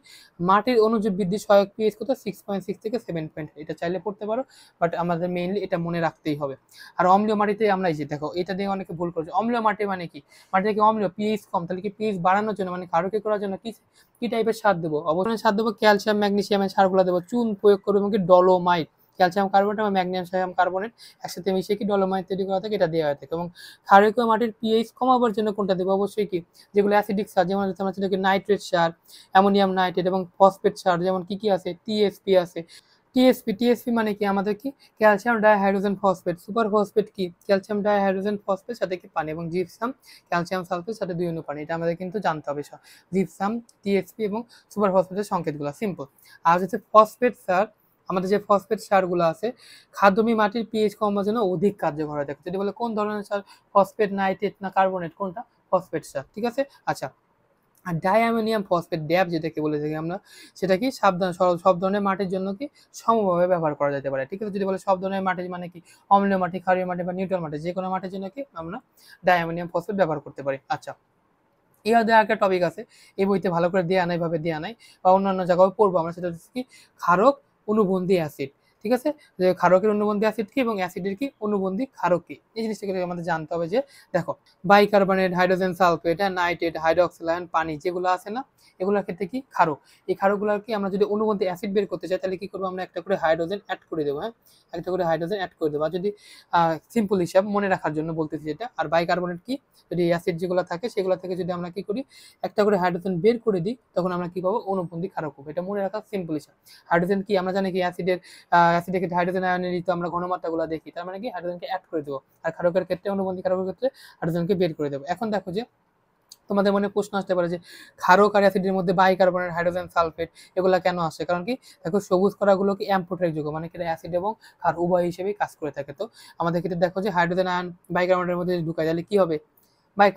মাটির অনুজীব বৃদ্ধি সহায়ক পিএইচ কত 6.6 থেকে 7.5, এটা চাইলে পড়তে পারো, বাট আমাদের মেইনলি এটা মনে রাখতেই হবে। আর অম্লীয় মাটিতে আমরা এই যে দেখো, এটা দিয়ে অনেকে ভুল করছে, অম্লীয় মাটি মানে কি, মাটিতে কি অম্লীয়, পিএইচ কম, তাহলে কি পিএইচ বাড়ানোর জন্য মানে ক্ষারকীয় করার জন্য কি কি টাইপের সার দেবো, অবশ্যই সার দেবো ক্যালসিয়াম ম্যাগনেসিয়ামের সারগুলো দেবো, চুন প্রয়োগ করবো, এবং কি ডলোমাইট, ক্যালসিয়াম কার্বনেট এবং ম্যাগনেসিয়াম কার্বনেট একসাথে মিশিয়ে কি ডলোমাইট তৈরি করা থাকে, এটা দেওয়া হয় থাকে। এবং ক্ষারকীয় মাটির পিএইচ কমাবার জন্য কোনটা দেবো, অবশ্যই কি যেগুলো অ্যাসিডিক সার, যেমন আমরা নাইট্রেট সার, অ্যামোনিয়াম নাইট্রেট, এবং ফসফেট সার, যেমন কি কি আছে, টিএসপি আছে। টিএসপি মানে কি আমাদের কি calcium dihydrogen phosphate, super phosphate কি ক্যালসিয়াম ডাইহাইড্রোজেন ফসফেট সাথে কি পানি, এবং জিপসাম ক্যালসিয়াম সালফেট সাথে 2 অণু পানি, এটা আমাদের কিন্তু জানতে হবে। জিপসাম, টিএসপি এবং সুপার ফসফেটের সংকেতগুলো সিম্পল। আর হচ্ছে ফসফেট সার, আমাদের যে ফসফেট সারগুলো আছে খাদ্যমি মাটির পিএইচ কমানোর জন্য অধিক কার্যকর হয়ে থাকে। যদি বলে কোন ধরনের সার, ফসফেট, নাইট্রেট না কার্বনেট, কোনটা, ফসফেট সার। ঠিক আছে। আচ্ছা, আর ডাইঅ্যামোনিয়াম ফসফেট ড্যাব যেটাকে বলে থাকি আমরা, সেটা কি সব ধরনের মাটির জন্য কি সমভাবে ব্যবহার করা যেতে পারে। ঠিক আছে, যদি বলে সব ধরনের মাটি মানে কি অম্লীয় মাটি, ক্ষারীয় মাটি বা নিউট্রাল মাটি, যে কোনো মাটির জন্য কি আমরা ডাইঅ্যামোনিয়াম ফসফেট ব্যবহার করতে পারি। আচ্ছা, এর দেওয়া একটা টপিক আছে, এই বইতে ভালো করে দেওয়া নাই, ভাবে দেওয়া নাই, বা অন্যান্য জায়গায় পড়বো আমরা, সেটা হচ্ছে কি ক্ষারক অনুবন্ধী অ্যাসিড। ঠিক আছে, যে ক্ষারকের অনুবন্ধী অ্যাসিড কি এবং অ্যাসিডের কি অনুবন্ধী ক্ষারক কি, এই জিনিসটাকে আমাদের জানতে হবে। যে দেখো bicarbonate, hydrogen sulphate, nitrate, hydroxyl ion, পানি যেগুলো আছে না, এগুলোর ক্ষেত্রে কি ক্ষারক। এই ক্ষারকগুলোর কি আমরা যদি অনুবন্ধী অ্যাসিড বের করতে চাই তাহলে কি করবো, আমরা একটা করে হাইড্রোজেন অ্যাড করে দেবো। হ্যাঁ, একটা করে হাইড্রোজেন অ্যাড করে দেবো। আর যদি সিম্পল হিসাব মনে রাখার জন্য বলতেছি যেটা, আর বাইকার্বনেট কি, যদি অ্যাসিড যেগুলো থাকে সেগুলো থেকে যদি আমরা কি করি একটা করে হাইড্রোজেন বের করে দিই তখন আমরা কি পাবো, অনুবন্ধী ক্ষারক পাবো। এটা মনে রাখা সিম্পল হিসাব। হাইড্রোজেন কি আমরা জানি কি অ্যাসিডের ক্ষেত্রে হাইড্রোজেন আয়নের তো আমরা ঘনমাত্রাগুলো দেখি, তার মানে কি হাইড্রোজেনকে অ্যাড করে দেবো, আর ক্ষারকের ক্ষেত্রে অনুবন্ধী ক্ষারকের ক্ষেত্রে হাইড্রোজেনকে বের করে দেবো। এখন দেখো যে তোমাদের মনে প্রশ্ন আসতে পারে যে ক্ষারক আর অ্যাসিডের মধ্যে বাইকার্বনেট, হাইড্রোজেন সালফেট এগুলা কেন আসে, কারণ কি দেখো সবুজ কণাগুলো কি অ্যাম্ফোটেরিক যৌগ, মানে কি অ্যাসিড এবং ক্ষার উভয় হিসেবেই কাজ করে থাকে। তো আমাদের ক্ষেত্রে দেখো যে হাইড্রোজেন আয়ন বাইকার্বনেটের মধ্যে ঢুকায় তাহলে কি হবে,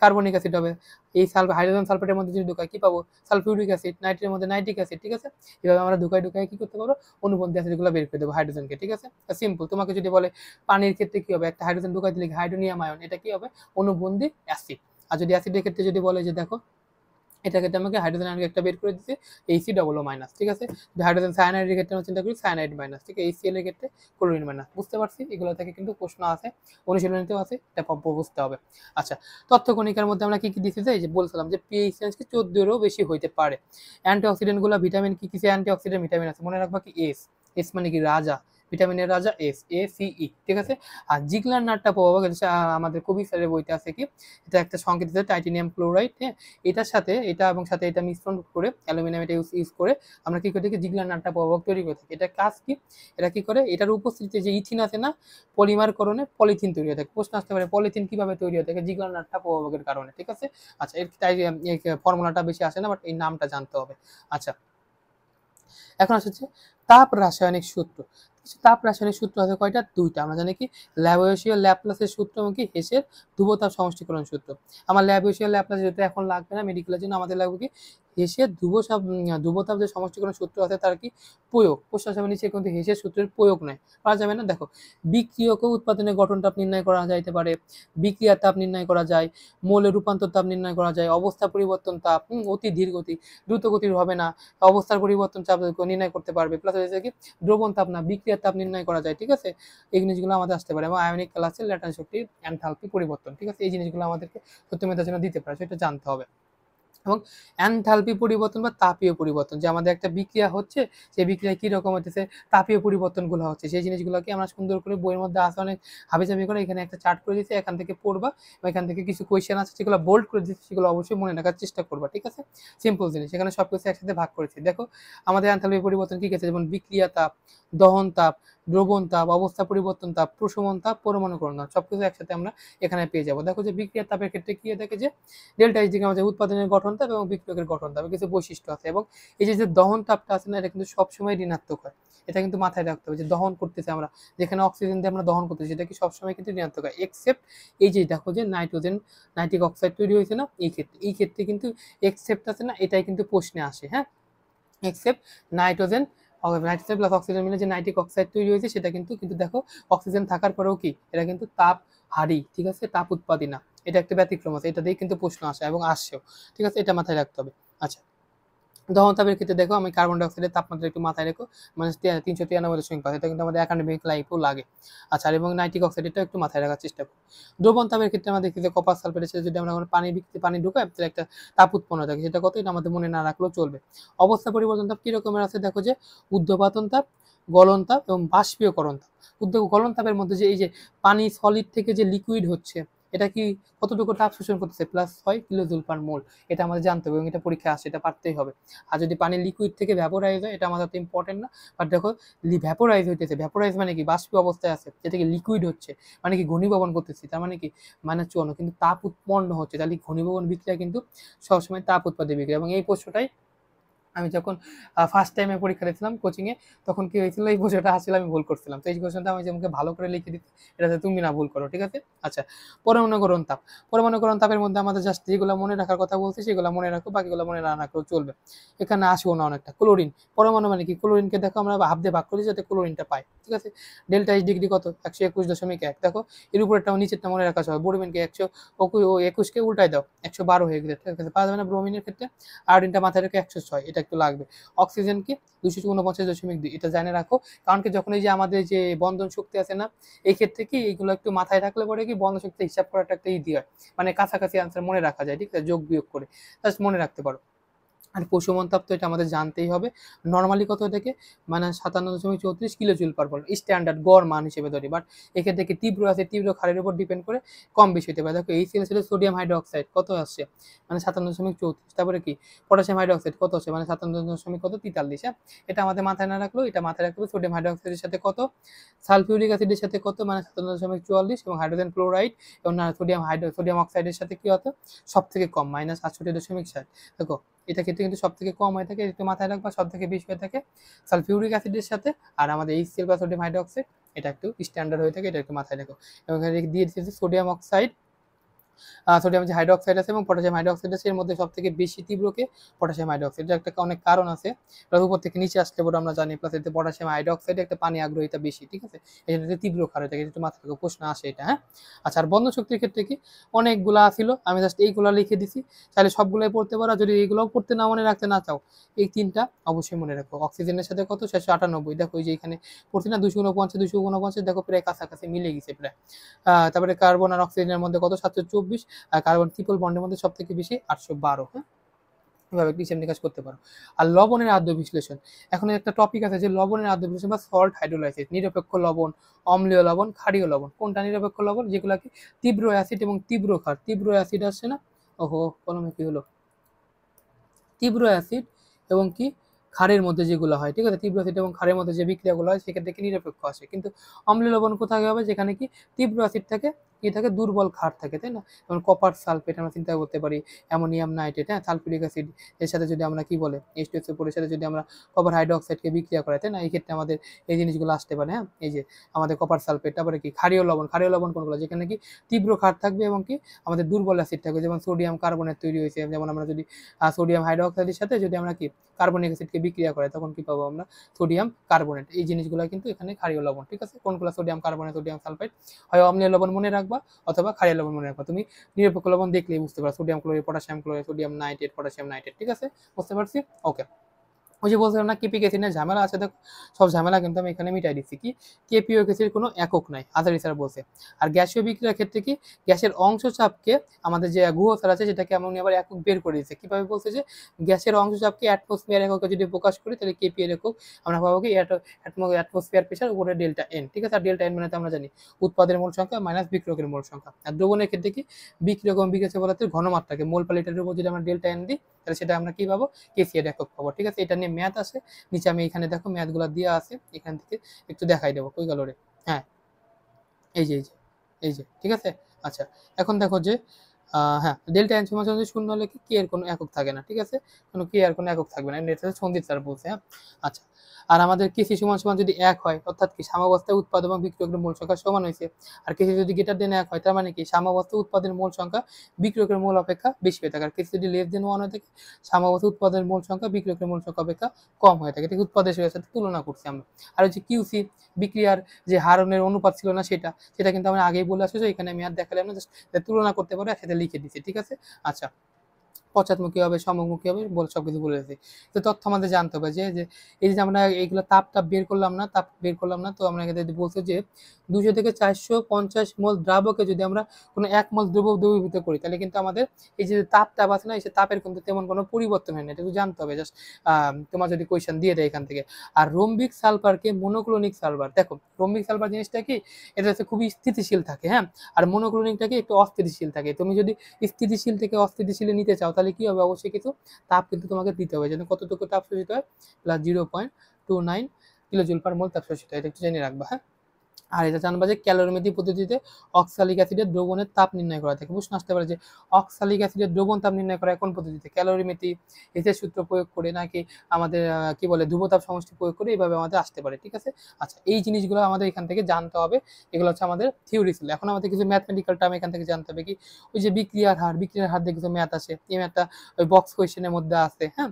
কার্বনিক অ্যাসিড হবে। এই হাইড্রোজেন সালফেটের মধ্যে যদি ঢুকাই কি পাবো, সালফিউরিক অ্যাসিড, নাইট্রেটের মধ্যে নাইট্রিক অ্যাসিড। ঠিক আছে, এভাবে আমরা ঢুকাই কি করতে পারবো, অনুবন্ধী অ্যাসিডগুলো বের করে দেবো হাইড্রোজেনকে। ঠিক আছে, সিম্পল। তোমাকে যদি বলে পানির ক্ষেত্রে কি হবে, একটা হাইড্রোজেন ঢুকাই দিলে হাইড্রোনিয়াম আয়ন, এটা কি হবে, অনুবন্ধী অ্যাসিড। আর যদি অ্যাসিডের ক্ষেত্রে যদি বলে যে দেখো এটা ক্ষেত্রে আমাকে হাইড্রোজেন আয়ন একটা বের করে দিতে AC+। ঠিক আছে, হাইড্রোজেন সায়ানাইডের ক্ষেত্রে আমরা চিন্তা করি সায়ানাইড মাইনাস, ঠিক আছে, HCl এর ক্ষেত্রে ক্লোরিন মাইনাস। বুঝতে পারছি, এগুলো থেকে কিন্তু প্রশ্ন আছে, অনুশীলনীতেও আছে, এটা বুঝতে হবে। আচ্ছা, তথ্য কণিকার মধ্যে আমরা কি কি দিচ্ছি, যে বলছিলাম যে pH রেঞ্জ কি 14 এরও বেশি হইতে পারে। অ্যান্টিঅক্সিডেন্ট গুলো ভিটামিন কি কিছু অ্যান্টিঅক্সিডেন্ট ভিটামিন আছে, মনে রাখবা কি এস মানে কি রাজা, ভিটামিনের রাজা SACE। ঠিক আছে, আর জিগলার নাটটা পাবো আমাদের কবি স্যারের বইতে আছে কি, এটা একটা সংকেত আছে টাইটেনিয়াম ক্লোরাইড। হ্যাঁ, এটার সাথে এটা এবং সাথে এটা মিশ্রণ করে অ্যালুমিনিয়াম এটা ইউজ করে আমরা কি করে থাকি, জিগলার নাটটা প্রভাবক তৈরি করে থাকি। এটা কাজ কি, এটা কি করে, এটার উপস্থিতিতে যে ইথিন আছে না, পলিমারকরণে পলিথিন তৈরি হয়ে থাকে। প্রশ্ন আসতে পারে পলিথিন কিভাবে তৈরি হয়ে থাকে, জিগলার নাটটা প্রভাবকের কারণে। ঠিক আছে, আচ্ছা, এর তাই ফর্মুলাটা বেশি আসে না, বাট এই নামটা জানতে হবে। আচ্ছা, এখন আসছে তাপ রাসায়নিক সূত্র। তাপ রাসায়নিক সূত্র আছে কয়টা, দুইটা। আমরা জানি কি ল্যাভোইশীয় ল্যাপ্লাসের সূত্র এবং কি হেসের ধ্রুবতাপ সমষ্টিকরণ সূত্র। আমার ল্যাভোইশীয় ল্যাপ্লাস যেটা এখন লাগবে না মেডিকেলের জন্য, আমাদের লাগবে কি হেসের ধ্রুবতাপ যে সমষ্টিকরণ সূত্র আছে তার কি প্রয়োগ। প্রশ্ন আসবে নিচে কিন্তু হেসের সূত্রের প্রয়োগ নয়, পারা যাবে না। দেখো বিক্রিয়ক উৎপাদনের গঠন তাপ নির্ণয় করা যাইতে পারে, বিক্রিয়ার তাপ নির্ণয় করা যায়, মৌলের রূপান্তর তাপ নির্ণয় করা যায়, অবস্থা পরিবর্তন তাপ, অতি ধীর গতি, দ্রুত গতির হবে না, অবস্থার পরিবর্তন চাপ নির্ণয় করতে পারবে, প্লাস হচ্ছে কি দ্রবণ তাপ না বিক্রিয়ার তাপ নির্ণয় করা যায়। ঠিক আছে, এই জিনিসগুলো আমাদের আসতে পারে, এবং আয়নিক ক্লাসের ল্যাটান শক্তির এনথালপি পরিবর্তন। ঠিক আছে, এই জিনিসগুলো আমাদেরকে সত্য মেধার জন্য দিতে পারে, সেটা জানতে হবে। এবং এনথালপি পরিবর্তন বা তাপীয় পরিবর্তন, যে আমাদের একটা বিক্রিয়া হচ্ছে, সেই বিক্রিয়া কি রকম হচ্ছে, তাপীয় পরিবর্তনগুলো হচ্ছে, সেই জিনিসগুলোকে আমরা সুন্দর করে বইয়ের মধ্যে আসে অনেক হাবিজাবি করে এখানে একটা চার্ট করে দিচ্ছি, এখান থেকে পড়বা, বা এখান থেকে কিছু কোয়েশ্চেন আছে সেগুলো বোল্ড করে দিচ্ছি, সেগুলো অবশ্যই মনে রাখার চেষ্টা করবা। ঠিক আছে, সিম্পল জিনিস, এখানে সবকিছু একসাথে ভাগ করেছি। দেখো আমাদের এনথালপি পরিবর্তন কি আছে, যেমন বিক্রিয়া তাপ, দহন তাপ, দ্রবণ তাপ, অবস্থা পরিবর্তন তাপ, প্রশমন তাপ, পরমাণুকরণ তাপ, সবকিছু একসাথে আমরা এখানে পেয়ে যাবো। দেখো যে বিক্রিয়া তাপের ক্ষেত্রে কি দেখে যে ডেল্টা এইচ দিকে আমাদের উৎপাদনের গঠন তাপ এবং বিক্রিয়কের গঠন তাপের কিছু বৈশিষ্ট্য আছে, এবং এই যে দহন তাপটা আছে না, এটা কিন্তু সবসময় ঋণাত্মক হয়। এটা কিন্তু মাথায় রাখতে হবে, যে দহন করতেছে আমরা, যেখানে অক্সিজেন দিয়ে আমরা দহন করতেছি সেটা কি সবসময় কিন্তু ঋণাত্মক হয়, এক্সেপ্ট এই যে দেখো যে নাইট্রিক অক্সাইড তৈরি হয়েছে না, এই ক্ষেত্রে কিন্তু এক্সেপ্ট আছে না, এটাই কিন্তু প্রশ্নে আসে। হ্যাঁ, except nitrogen nitrogen plus oxygen মিলে যে নাইট্রিক অক্সাইড তৈরি হয়েছে সেটা কিন্তু দেখো অক্সিজেন থাকার পরেও কি এটা কিন্তু তাপ হারি। ঠিক আছে, তাপ উৎপাদী না, এটা একটা ব্যতিক্রম আছে, এটা দিয়ে কিন্তু প্রশ্ন আসে এবং আসছেও। ঠিক আছে, এটা মাথায় রাখতে হবে। আচ্ছা, দহন তাপের ক্ষেত্রে দেখো আমি কার্বন ডাইঅক্সাইডের তাপমাত্রা একটু মাথায় রেখো, মানে 393.5, এটা কিন্তু আমাদের একাডেমিক লাইফও লাগে। আচ্ছা, এবং নাইট্রিক অক্সাইড এটা একটু মাথায় রাখার চেষ্টা করো। দ্রবণ তাপের ক্ষেত্রে আমরা দেখি যে কপার সালফেটের সাথে যদি আমরা পানি ঢুকাই তাহলে একটা তাপ উৎপন্ন থাকে, সেটা কত এটা আমাদের মনে না রাখলেও চলবে। অবস্থা পরিবর্তন তাপ কি রকমের আছে, দেখো যে ঊর্ধ্বপাতন তাপ, গলন তাপ এবং বাষ্পীয়করণ তাপ। গলন তাপের মধ্যে যে এই যে পানি সলিড থেকে যে লিকুইড হচ্ছে, এটা কি কতটুকু তাপ শোষণ করতেছে, +6 কিলোজুল/মোল। এটা আমাদের জানতে হবে এবং এটা পরীক্ষা আসে, এটা পারতেই হবে। আর যদি পানি লিকুইড থেকে ভ্যাপোরাইজ হয়, এটা আমাদের তো ইম্পর্টেন্ট না, বাট দেখো ভ্যাপোরাইজ হইতেছে, ভ্যাপোরাইজ মানে কি বাষ্পীয় অবস্থায় আছে, যেটা কি লিকুইড হচ্ছে, মানে কি ঘনীভবন করতেছি, তার মানে কি মানে চুয়ানো কিন্তু তাপ উৎপন্ন হচ্ছে, তাহলে ঘনীভবন বিক্রিয়া কিন্তু সবসময় তাপ উৎপাদী বিক্রিয়া। এবং এই প্রশ্নটাই আমি যখন ফার্স্ট টাইমে পরীক্ষা দিয়েছিলাম কোচিংয়ে, তখন কি হয়েছিল, এই প্রশ্নটা আসলে আমি ভুল করছিলাম। তো এই কোশ্চেনটা আমি তোমাকে ভালো করে লিখে দিচ্ছি, এটাতে তুমি না ভুল করো। ঠিক আছে, আচ্ছা, পরমাণুকরণ তাপ। পরমাণুকরণ তাপের মধ্যে আমাদের জাস্ট যেগুলো মনে রাখার কথা বলছি সেগুলো মনে রাখো, বাকিগুলো মনে না রাখলেও চলবে। এখানে আসবো না অনেকটা। ক্লোরিন পরমাণু মানে কি, ক্লোরিনকে দেখো আমরা হাফ দিয়ে ভাগ করি যাতে ক্লোরিনটা পাই। ঠিক আছে, ডেল্টা এইচ ডিগ্রি কত, 121.1। দেখো এর উপরেরটা নিচেরটা মনে রাখা সহজ। ব্রোমিনকে 121কে উল্টাই দাও, 112 হয়ে গেছে। ঠিক আছে, পাওয়া যাবে না ব্রোমিনের ক্ষেত্রে। আয়োডিনটা মাথায় রেখে 106, এটা একটু লাগবে। অক্সিজেন কি 249.2, এটা জেনে রাখো। কারণ কি যখন এই যে আমাদের যে বন্ধন শক্তি আছে না, এই ক্ষেত্রে কি এইগুলো একটু মাথায় রাখলে পরে কি বন্ধন শক্তি হিসাব করাটা একটা ইজি হয়, মানে কাছাকাছি আনসার মনে রাখা যায়, ঠিক আছে, যোগ বিয়োগ করে জাস্ট মনে রাখতে পারো। আর প্রশমন তাপ তো এটা আমাদের জানতেই হবে। নরমালি কত থেকে, মানে 57.34 kilo joule per volt standard গড় মান হিসেবে ধরি। বাট এক্ষেত্রে কি তীব্র আছে, তীব্র ক্ষারের উপর ডিপেন্ড করে কম বেশি হতে পারে। দেখো এই ছিল সোডিয়াম হাইড্রোক্সাইড কত আসছে, মানে 57.34। তারপরে কি পটাশিয়াম হাইড্রোক্সাইড কত আছে, মানে 57.43। হ্যাঁ, এটা আমাদের মাথায় না রাখলেও এটা মাথায় রাখতে হবে। সোডিয়াম হাইড্রোক্সাইডের সাথে কত, সালফিউরিক অ্যাসিডের সাথে কত, মানে 57.44, এবং হাইড্রোজেন ক্লোরাইড এবং সোডিয়াম অক্সাইডের সাথে কি হতো সব থেকে কম, -68.60। দেখো এটা ক্ষেত্রে কিন্তু সব থেকে কম হয়ে থাকে, একটু মাথায় রাখবা। সব থেকে বেশি হয়ে থাকে সালফিউরিক অ্যাসিডের সাথে, আর আমাদের HCl বা সোডিয়াম হাইড্রোক্সাইড এটা একটু স্ট্যান্ডার্ড হয়ে থাকে, এটা একটু মাথায় রাখো। এবং এখানে দিয়ে দিয়েছি সোডিয়াম অক্সাইড, সোডিয়াম যে হাইড্রোক্সাইড আছে এবং পটাশিয়াম হাইড্রোক্সাইড আছে, এর মধ্যে সব থেকে বেশি তীব্রকে পটাশিয়াম হাইড্রোক্সাইড। এটা একটা অনেক কারণ আছে, এটা উপর থেকে নিচে আসলে পরে আমরা জানি। প্লাস এতে পটাশিয়াম হাইড্রোক্সাইডে একটা পানি আগ্রহিতা বেশি, ঠিক আছে, এই জন্য তীব্র ক্ষার হয়ে থাকে। একটু মাথা থেকে প্রশ্ন আসে এটা। হ্যাঁ, আচ্ছা, আর বন্ধন শক্তির ক্ষেত্রে কি অনেকগুলা ছিল, আমি জাস্ট এইগুলা লিখে দিছি, তাহলে সবগুলাই পড়তে পারো। যদি এইগুলোও পড়তে না মনে রাখতে না চাও, এই তিনটা অবশ্যই মনে রাখো। অক্সিজেনের সাথে কত, 698। দেখো এই যে এখানে পড়ছি না 249, দেখো প্রায় কাছাকাছি মিলে গেছে প্রায়। তারপরে কার্বন আর অক্সিজেনের মধ্যে কত, 724। আর কার্বন ট্রিপল বন্ডের মধ্যে সব থেকে বেশি 812। হ্যাঁ, এভাবে হিসাব নিকাশ করতে পারো। আর লবণের আদ্য বিশ্লেষণ, এখন একটা টপিক আছে যে লবণের আদ্য বিশ্লেষণ বা সল্ট হাইড্রোলাইসিস। নিরপেক্ষ লবণ, অম্লীয় লবণ, ক্ষারীয় লবণ। কোনটা নিরপেক্ষ লবণ, যেগুলাকে তীব্র অ্যাসিড এবং তীব্র ক্ষার। তীব্র অ্যাসিড আসছে না, ওহো কলমে কি হলো, তীব্র অ্যাসিড এবং কি ক্ষারের মধ্যে যেগুলো হয়, ঠিক আছে, তীব্র অ্যাসিড এবং ক্ষারের মধ্যে যে বিক্রিয়াগুলো হয় সেক্ষেত্রে কি নিরপেক্ষ আসে। কিন্তু অম্লীয় লবণ কোথায় হবে, যেখানে কি তীব্র অ্যাসিড থাকে, কি থাকে, দুর্বল ক্ষার থাকে, তাই না। যেমন কপার সালফেট আমরা চিন্তা করতে পারি, অ্যামোনিয়াম নাইট্রেট, হ্যাঁ, সালফিউরিক অ্যাসিড এর সাথে যদি আমরা কি বলে H2SO4 এর সাথে যদি আমরা কপার হাইড্রোক্সাইডকে বিক্রিয়া করাই, তাই না, এই ক্ষেত্রে আমাদের এই জিনিসগুলো আসতে পারে। হ্যাঁ, এই যে আমাদের কপার সালফেট। তারপরে কি ক্ষারীয় লবণ, ক্ষারীয় লবণ কোনগুলো, যেখানে কি তীব্র ক্ষার থাকবে এবং কি আমাদের দুর্বল অ্যাসিড থাকবে, যেমন সোডিয়াম কার্বনেট তৈরি হয়েছে। যেমন আমরা যদি সোডিয়াম হাইড্রোক্সাইডের সাথে যদি আমরা কি কার্বনিক অ্যাসিডকে বিক্রিয়া করাই, তখন কি পাবো আমরা, সোডিয়াম কার্বনেট। এই জিনিসগুলো কিন্তু এখানে ক্ষারীয় লবণ, ঠিক আছে। কোনগুলো, সোডিয়াম কার্বনেট, সোডিয়াম সালফাইড, হয় অম্লীয় লবণ মনে রাখবা অথবা ক্ষারীয় লবণ মনে রাখবা। তুমি নিরপেক্ষ লবণ দেখলেই বুঝতে পারো, sodium chloride, potassium chloride, sodium nitrate, potassium nitrate, ঠিক আছে, বুঝতে পারছি। ওকে, ওই যে বলছিলাম না কেপি কেসিনের ঝামেলা আছে, দেখো সব ঝামেলা কিন্তু আমি এখানে মিটাই দিচ্ছি। কি কেপি ও কেসির কোনো একক নাই, আজারি স্যার বলছে। আর গ্যাসীয় বিক্রিয়ার ক্ষেত্রে কি গ্যাসের অংশ চাপকে আমাদের যে গুহ স্যার আছে সেটাকে এমন আবার একক বের করে দিচ্ছে। কিভাবে বলছে যে গ্যাসের অংশ চাপকে অ্যাটমসফিয়ার এককে যদি প্রকাশ করি, তাহলে কেপি এর একক আমরা পাবো কি অ্যাটমসফিয়ার প্রেশার উপরে ডেল্টা এন, ঠিক আছে। আর ডেল্টা এন মানে তো আমরা জানি উৎপাদের মোল সংখ্যা মাইনাস বিক্রিয়কের মোল সংখ্যা। আর দ্রবণের ক্ষেত্রে কি বিক্রিয়ক এবং বিক্রিয়া পদার্থের ঘনমাত্রাকে মোল পার লিটারের উপর যদি আমরা ডেল্টা এন দিই, তাহলে সেটা আমরা কি পাবো, কেসি এর একক পাবো, ঠিক আছে। এটা নিয়ে ম্যাথ আছে নিচে, আমি এখানে দেখো ম্যাথগুলো দিয়ে আছে, এখান থেকে একটু দেখাই দেবো কই গেল রে। হ্যাঁ, এই যে ঠিক আছে। আচ্ছা, এখন দেখো যে হ্যাঁ, ডেল্টা এন সমান সমান 0 হলে কি এর কোনো একক থাকে না, ঠিক আছে, কোনো কে এর কোনো একক থাকবে না, এটা সন্দীপ স্যার বলছে। হ্যাঁ, আচ্ছা, আর আমাদের কেসি সমান সমান যদি 1 হয়, অর্থাৎ কি সাম্যাবস্থায় উৎপাদ এবং বিক্রিয়কের মোল সংখ্যা সমান হয়েছে। আর কেসি যদি গ্রেটার দেন 1 হয়, তার মানে কি সাম্যাবস্থায় উৎপাদের মোল সংখ্যা বিক্রিয়কের মোল অপেক্ষা বেশি হয়ে থাকে। আর কেসি যদি লেস দেন 1 হয়ে থাকে, সাম্যাবস্থায় উৎপাদের মোল সংখ্যা বিক্রিয়কের মোল সংখ্যা অপেক্ষা কম হয়ে থাকে, ঠিক উৎপাদের সাথে তুলনা করছি আমরা। আর হচ্ছে কিউসি বিক্রিয়ার যে হারনের অনুপাত ছিল না, সেটা কিন্তু আমরা আগেই বলে আসছি, এখানে আমি আর দেখালাম না, জাস্ট তুলনা করতে পারো, একসাথে লিখে দিচ্ছি, ঠিক আছে। আচ্ছা, পশ্চাৎমুখী হবে, সম্মুখী হবে, সবকিছু বলে দিচ্ছি। তো তথ্য আমাদের জানতে হবে যে এই যে আমরা এইগুলো তাপ বের করলাম না, তো আমরা এখানে বলছে যে 200 থেকে 450 মোল দ্রাবকে যদি আমরা কোনো 1 মোল দ্রবীভূত করি, তাহলে কিন্তু আমাদের এই যে তাপ আছে না, এই তাপের কিন্তু তেমন কোনো পরিবর্তন হয় না, এটা জানতে হবে। জাস্ট তোমার যদি কোয়েশ্চেন দিয়ে দেয় এখান থেকে। আর রোম্বিক সালফারকে মনোক্লোনিক সালফার, দেখো রোম্বিক সালফার জিনিসটা কি, এটা হচ্ছে খুবই স্থিতিশীল থাকে। হ্যাঁ, আর মনোক্লোনিকটাকে একটু অস্থিতিশীল থাকে। তুমি যদি স্থিতিশীল থেকে অস্থিতিশীলে নিতে চাও, তাহলে কি হবে, অবশ্যই কিছু তাপ কিন্তু তোমাকে দিতে হবে। যেন কতটুকু তাপ শোষিত হয়, প্লাস 0.29 কিলো জুল পার মোল তাপ শোষিত হয়, এটা একটু জেনে রাখবা। হ্যাঁ, আর এটা জানবা যে ক্যালোরিমেট্রি পদ্ধতিতে অক্সালিক অ্যাসিডের দ্রবণের তাপ নির্ণয় করা থাকে। প্রশ্ন আসতে পারে যে অক্সালিক অ্যাসিডের দ্রবণ তাপ নির্ণয় করা কোন পদ্ধতিতে, ক্যালোরিমেট্রি এসের সূত্র প্রয়োগ করে, নাকি আমাদের কি বলে ধ্রুবতাপ সমষ্টি প্রয়োগ করে, এইভাবে আমাদের আসতে পারে, ঠিক আছে। আচ্ছা, এই জিনিসগুলো আমাদের এখান থেকে জানতে হবে। এগুলো হচ্ছে আমাদের থিওরি ছিল। এখন আমাদের কিছু ম্যাথমেটিক্যাল টার্ম এখান থেকে জানতে হবে। কি ওই যে বিক্রিয়ার হার দিয়ে কিছু ম্যাথ আছে, এই ম্যাথটা ওই বক্স কোয়েশ্চেনের মধ্যে আছে। হ্যাঁ,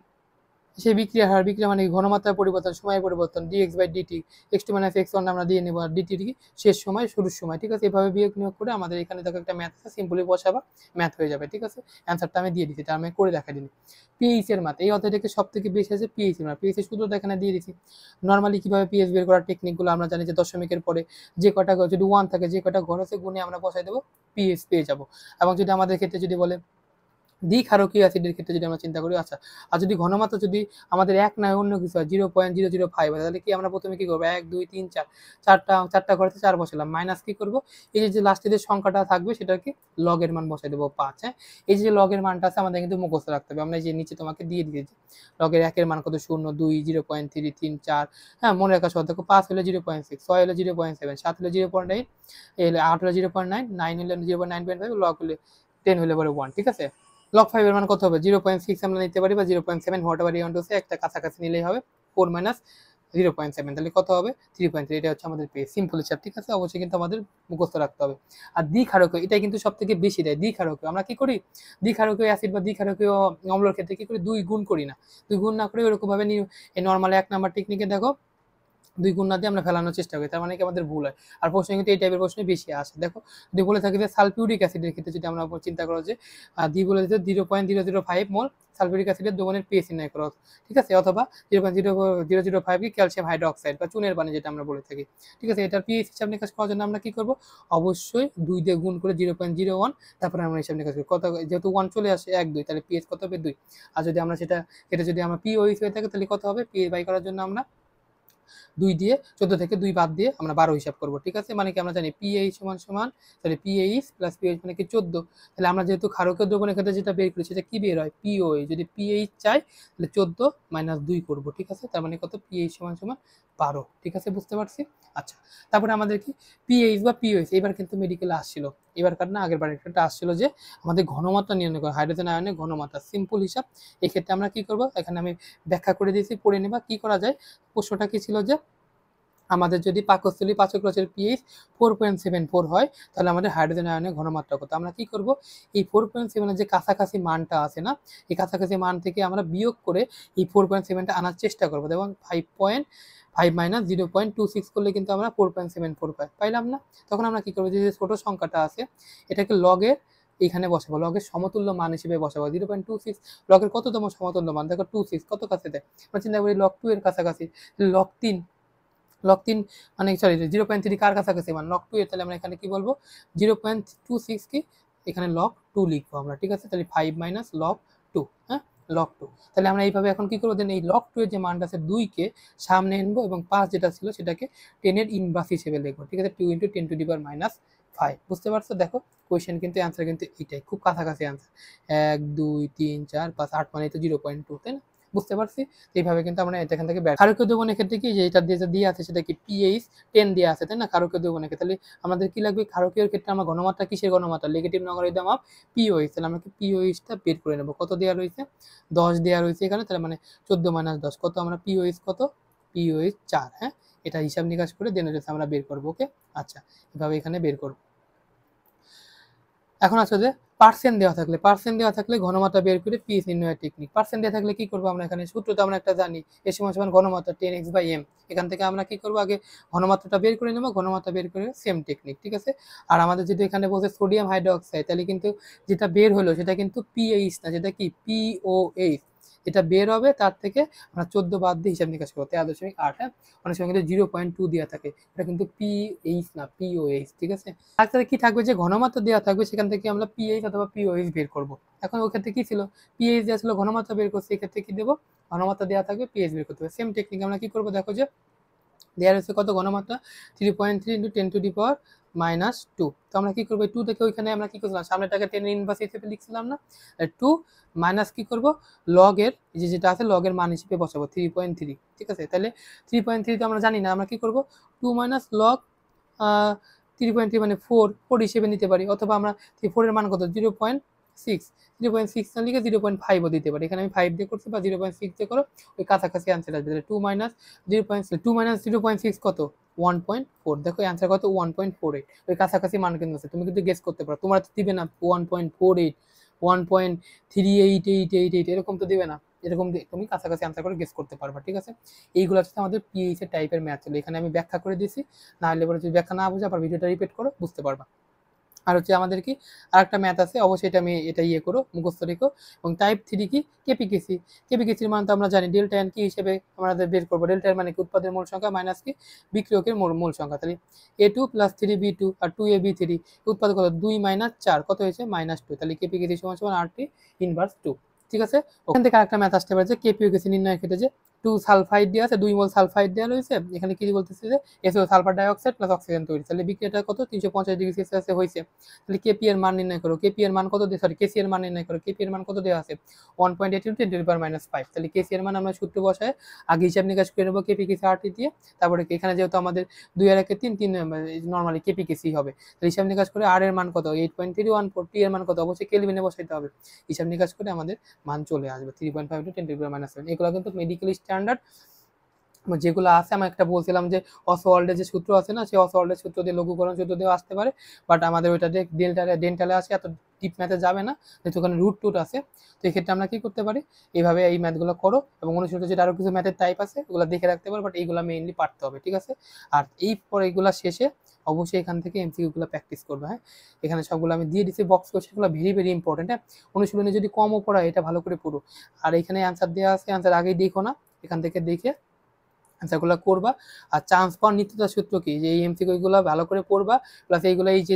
সেই বিক্রিয়ার হার, বিক্রিয়া মানে ঘনমাত্রার পরিবর্তন, সময়ের পরিবর্তন, dx by dt, x2 minus x1 আমরা দিয়ে নেব, আর dt কি শেষ সময় শুরুর সময়, ঠিক আছে। এভাবে বিয়োগ নিয়োগ করে আমাদের এখানে দেখো একটা ম্যাথ আছে, সিম্পলি বসাবা, ম্যাথ হয়ে যাবে, ঠিক আছে। অ্যান্সারটা আমি দিয়ে দিচ্ছি, এটা আমি করে দেখা দিই। পিএইচ এর মাত্রা, এই অধ্যায়টাকে সব থেকে বেশি আছে পিএইচ এর মাত্রা, পিএইচ এর সূত্রটা এখানে দিয়ে দিচ্ছি। নর্মালি কিভাবে পিএইচ বের করার টেকনিকগুলো আমরা জানি যে দশমিকের পরে যে কটা যদি 1 থাকে, যে কটা ঘর আছে গুণে আমরা বসাই দেবো, পিএইচ পেয়ে যাবো। এবং যদি আমাদের ক্ষেত্রে যদি বলে দ্বিক্ষারকীয় অ্যাসিডের ক্ষেত্রে যদি আমরা চিন্তা করি, আচ্ছা, আর যদি ঘনমাত্রা যদি আমাদের এক নয় অন্য কিছু হয় 0.005 হয়, তাহলে কি আমরা প্রথমে কি করবো, 1 2 3 4, চারটা ঘরেতে 4 বসালাম, মাইনাস কি করবো, এই যে লাস্টে যে সংখ্যাটা থাকবে সেটা কি লগের মান বসাই দেবো 5। হ্যাঁ, এই যে লগের মানটা আছে আমাদের কিন্তু মুখস্থ রাখতে হবে। আমরা এই যে নিচে তোমাকে দিয়ে দিয়েছি লগের 1 এর মান কত, 0 2 0.3 3 4, হ্যাঁ মনে রাখা সহ দেখো, 5 হলে 0.6, 6 হলে 0.7, 7 হলে 0.8, 8 হলে 0.9, 9 হলে 0.9.5, লগ হলে 10 হলে পরে 1, ঠিক আছে। লগ 5 এর মান কত হবে, 0.6 আমরা নিতে পারি, বা 0.7, whatever you want to say, একটা কাছাকাছি নিলেই হবে, 4 মাইনাস 0.7, তাহলে কত হবে 3.3, এটা হচ্ছে আমাদের পেয়ে সিম্পল হিসাব, ঠিক আছে। অবশ্যই কিন্তু আমাদের মুখস্থ রাখতে হবে। আর দ্বিক্ষারকীয়, এটা কিন্তু সব থেকে বেশি দেয় দ্বিক্ষারকীয়। আমরা কি করি, দ্বিক্ষারকীয় অ্যাসিড বা দ্বিক্ষারকীয় অম্লের ক্ষেত্রে কি করি, 2 গুণ করি না, 2 গুণ না করে ওরকম ভাবে এই নর্মাল 1 নাম্বার টেকনিকে দেখো 2 গুণ না দিয়ে আমরা ফেলানোর চেষ্টা করি, তার মানে কি আমাদের ভুল হয়। আর প্রশ্ন কিন্তু এই টাইপের প্রশ্ন বেশি আসে। দেখো যদি বলে থাকি যে সালফিউরিক অ্যাসিডের ক্ষেত্রে যদি আমরা চিন্তা করো যে দি বলে দিতে 0.005 মোল সালফিউরিক অ্যাসিডের দ্রবণের পিএইচ নির্ণয় করো, ঠিক আছে, অথবা 0.005 কি ক্যালসিয়াম হাইড্রোক্সাইড বা চুনের পানি যেটা আমরা বলে থাকি, ঠিক আছে। এটার পিএইচ হিসাব নিকাশ করার জন্য আমরা কি করব, অবশ্যই 2 দিয়ে গুণ করে 0.01, তারপরে আমরা হিসাব নিকাশ করি কত, যেহেতু 1 চলে আসে 1 2, তাহলে পিএইচ কত হবে 2। আর যদি আমরা এটা যদি আমরা পিওইচ হয়ে থাকে তাহলে কত হবে, পিএইচ বাই করার জন্য আমরা 2 দিয়ে 14 থেকে 2 বাদ দিয়ে আমরা 12 হিসাব করব, ঠিক আছে। মানে কি আমরা জানি পিএইচ সমান তাহলে পিএইচ প্লাস পিএইচ মানে কি 14, তাহলে আমরা যেহেতু ক্ষারকীয় দ্রবণের ক্ষেত্রে যেটা বের করি সেটা কি বের হয়, পিওএইচ। যদি পিএইচ চাই তাহলে 14 মাইনাস 2 করব, ঠিক আছে। তার মানে কত, পিএইচ সমান 12, ঠিক আছে, বুঝতে পারছি। আচ্ছা, তারপরে আমাদের কি পিএইচ বা পিওএইচ, এবার কিন্তু মেডিকেলে আসছিল, এবারকার না আগের বার একটা আসছিল যে আমাদের ঘনমাত্রা নির্ণয় করা, হাইড্রোজেন আয়নের ঘনমাত্রা, সিম্পল হিসাব। এক্ষেত্রে আমরা কি করব, এখানে আমি ব্যাখ্যা করে দিয়েছি, পড়ে নেবা কি করা যায়। প্রশ্নটা কি ছিল যে আমাদের যদি পাকস্থলী পাচক রসের পিএইচ 4.74 হয়, তাহলে আমাদের হাইড্রোজেন আয়নের ঘনমাত্রা কত। আমরা কি করব, এই 4.7 এর যে কাছাকাছি মানটা আছে না, এই কাছাকাছি মান থেকে আমরা বিয়োগ করে এই 4.7টা আনার চেষ্টা করবো, এবং 5.5 মাইনাস 0.26 করলে কিন্তু আমরা 4.74 পাইলাম না। তখন আমরা কি করবো, যে ছোট সংখ্যাটা আছে এটাকে লগের এখানে বসাবো, লগের সমতুল্য মান হিসেবে বসাবো। 0.26 লগের কততম সমতুল্য মান, দেখো 26 কত কাছে দেয়, আমরা চিন্তা করি log 2 এর কাছাকাছি, লগ 3 মানে সরি 0.3 কার কাছাকাছি মান, লগ 2 এর, তাহলে আমরা এখানে কি বলবো 0.26 কি এখানে লগ 2 লিখবো আমরা, ঠিক আছে। তাহলে 5 মাইনাস লগ 2, হ্যাঁ লগ 2, তাহলে আমরা এইভাবে এখন কি করবো, দেন এই লগ 2 এর যে মানটা আছে 2 কে সামনে আনবো এবং 5 যেটা ছিল সেটাকে 10 এর ইনভার্স হিসেবে লিখবো, ঠিক আছে। 2 × 10⁻⁵, বুঝতে পারছো। দেখো কোয়েশ্চেন কিন্তু অ্যান্সার কিন্তু এটাই, খুব কাছাকাছি অ্যান্সার, 1 2 3 4 5 8 মানে তো 0.2, তাই না, বুঝতে পারছি। এইভাবে কিন্তু আমরা এখান থেকে ক্ষারকীয় দ্রবণের ক্ষেত্রে কি, যে এটা দিয়ে আছে সেটা কি পিএইচ 10 দিয়ে আছে, তাই না, ক্ষারকীয় দ্রবণের ক্ষেত্রে। তাহলে আমাদের কি লাগবে, ক্ষারকীয় ক্ষেত্রে আমরা ঘনমাত্রা কিসের ঘনমাত্রা, নেগেটিভ লগারিদম অফ পিওএইচ, তাহলে আমরা কি পিওএইচটা বের করে নেব। কত দেওয়া রয়েছে, 10 দেওয়া রয়েছে এখানে, তাহলে মানে 14 মাইনাস 10 কত, আমরা পিওএইচ কত, পিওএইচ 4, হ্যাঁ এটা হিসাব নিকাশ করে দেন আমরা বের করবো, ওকে। আচ্ছা, এভাবে এখানে বের করবো। এখন আসলে যে পার্সেন্ট দেওয়া থাকলে ঘনমাত্রা বের করে পিএইচ নির্ণয়ের টেকনিক। পার্সেন্ট দেওয়া থাকলে কি করবো আমরা, এখানে সূত্র তো আমরা একটা জানি, এ সমান ঘনমাত্রা 10x/m। এখান থেকে আমরা কি করবো, আগে ঘনমাত্রাটা বের করে নেবো, ঘনমাত্রা বের করে সেম টেকনিক, ঠিক আছে। আর আমাদের যদি এখানে বলছে সোডিয়াম হাইড্রোক্সাইড, তাহলে কিন্তু যেটা বের হলো সেটা কিন্তু পিএইচ না, যেটা কি পিওএইচ, এটা বের হবে তার থেকে আমরা 14 বাদ দিয়ে হিসাব নিকাশ করবো, 13.8, হ্যাঁ অনেক সময় কিন্তু 0.2 দেওয়া থাকে, এটা কিন্তু পিএইচ না, পিওএইচ, ঠিক আছে। তারপরে কি থাকবে, যে ঘনমাত্রা দেওয়া থাকবে সেখান থেকে আমরা পিএইচ অথবা পিওএইচ বের করব। এখন ওই ক্ষেত্রে কি ছিল, পিএইচ দেওয়া ছিল, ঘনমাত্রা বের করছে, এক্ষেত্রে কি দেবো, ঘনমাত্রা দেওয়া থাকবে, পিএইচ বের করতে হবে। সেম টেকনিক আমরা কি করবো, দেখো যে দেওয়া রয়েছে কত ঘনমাত্রা 3.3 × 10⁻², তো আমরা কি করবো, 2 থেকে ওইখানে আমরা কি করছিলাম, সামনেটাকে 10 ইনভার্স হিসেবে লিখছিলাম না, 2 মাইনাস কি করবো, লগের যেটা আছে লগের মান হিসেবে বসাবো 3.3, ঠিক আছে। তাহলে 3.3 তো আমরা জানি না, আমরা কি করবো 2 মাইনাস লগ 3.3 মানে 4 হিসেবে নিতে পারি, অথবা আমরা 4 এর মান কত 0.6 না লিখে 0.5ও দিতে পারি, এখানে আমি 5 দিয়ে করছি, বা 0.6 দিয়ে করো, ওই কাছাকাছি অ্যান্সার আসবে। 2 মাইনাস 0.6 কত 1.4, দেখো অ্যান্সার কত 1.48, ওই কাছাকাছি মান কিন্তু আছে, তুমি কিন্তু গেস করতে পারো, তোমরা তো দিবে না 1.48 1.3888 এরকম তো দিবে না, এরকম তুমি কাছাকাছি আনসার করে গেস করতে পারবা, ঠিক আছে। এইগুলো হচ্ছে আমাদের পিএইচ এর টাইপের ম্যাথ ছিল, এখানে আমি ব্যাখ্যা করে দিয়েছি, না হলে পরে যদি ব্যাখ্যা না বুঝে আবার ভিডিওটা রিপিট করো, বুঝতে পারবা। আর হচ্ছে আমাদের কি আরেকটা ম্যাথ আছে, অবশ্যই এটা ইয়ে করো, মুখস্থ রেখো। এবং টাইপ 3 কি কেপিকেসি। কেপিকেসির মান তো আমরা জানি, ডেল্টা এন কি হিসেবে আমাদের বের করবো, ডেল্টা এর মানে কি উৎপাদের মূল সংখ্যা মাইনাস কি বিক্রিয়কের মূল সংখ্যা। তাহলে A2 প্লাস 3B2 আর 2AB3 উৎপাদ কত 2 মাইনাস 4 কত হয়েছে -2। তাহলে কেপিকেসি সমান সমান RT ইনভার্স 2, ঠিক আছে। ওখান থেকে আরেকটা ম্যাথ আসতে পারে যে কেপিকেসি নির্ণয়ের ক্ষেত্রে যে 2 সালফাইড দেওয়া আছে, 2 মোল সালফাইড দেওয়া রয়েছে, এখানে কি বলতেছে যে SO sulphur dioxide plus oxygen তৈরি, তাহলে বিক্রিয়াটা কত 350 ডিগ্রি সেলসিয়াসে হয়েছে। তাহলে কেপি এর মান নির্ণয় করো, কেপি এর মান কত দিয়ে, সরি কেসি এর মান নির্ণয় করো, কেপি এর মান কত দেওয়া আছে 1.8 × 10⁻⁵। তাহলে কেসি এর মান আমরা সূত্র বসায় আগে হিসাব নিকাশ করে নেবো কেপি কেসি RT দিয়ে, তারপরে এখানে যেহেতু আমাদের 2 আর 1 3 3 নরমালি কেপি কেসি হবে, তাহলে হিসাব নিকাশ করে আর এর মান কত 8.314, টি এর মান কত অবশ্যই কেলভিনে বসাইতে হবে, হিসাব নিকাশ করে আমাদের মান চলে আসবে 3.5 × 10⁻⁷। এগুলো কিন্তু মেডিকেল স্ট্যান্ডার্ড যেগুলো আছে। আমি একটা বলছিলাম যে অসওয়াল্ডের যে সূত্র আছে না, সেই অসওয়াল্ডের সূত্র দিয়ে লঘুকরণ সূত্র দিয়েও আসতে পারে, বাট আমাদের ওইটা দিয়ে ডেন্টালে আসে, এত ডিপ ম্যাথে যাবে না, যেহেতু ওখানে রুট আছে। তো এই ক্ষেত্রে আমরা কি করতে পারি, এইভাবে এই ম্যাথগুলো করো, এবং অনুষ্ঠিত যেটা আরও কিছু ম্যাথের টাইপ আছে ওগুলো দেখে রাখতে পারো, বাট এইগুলো মেইনলি পারতে হবে, ঠিক আছে। আর পরে এইগুলো শেষে অবশ্যই এখান থেকে এমসিকিউগুলো প্র্যাকটিস করবে, হ্যাঁ। এখানে সবগুলো আমি দিয়ে দিচ্ছি বক্স কোশ্চেনগুলো, ভেরি ভেরি ইম্পর্টেন্ট, হ্যাঁ। অনুশীলনে যদি কমও পড়া এটা ভালো করে পড়ো। আর এখানে অ্যান্সার দেওয়া আছে, অ্যান্সার আগেই দেখো না, এখান থেকে দেখে অ্যান্সারগুলো করবা। আর চান্স পাওয়ার নিত্যতার সূত্র কি, যে এই এমসিকিউগুলো ভালো করে পড়বা, প্লাস এইগুলো এই যে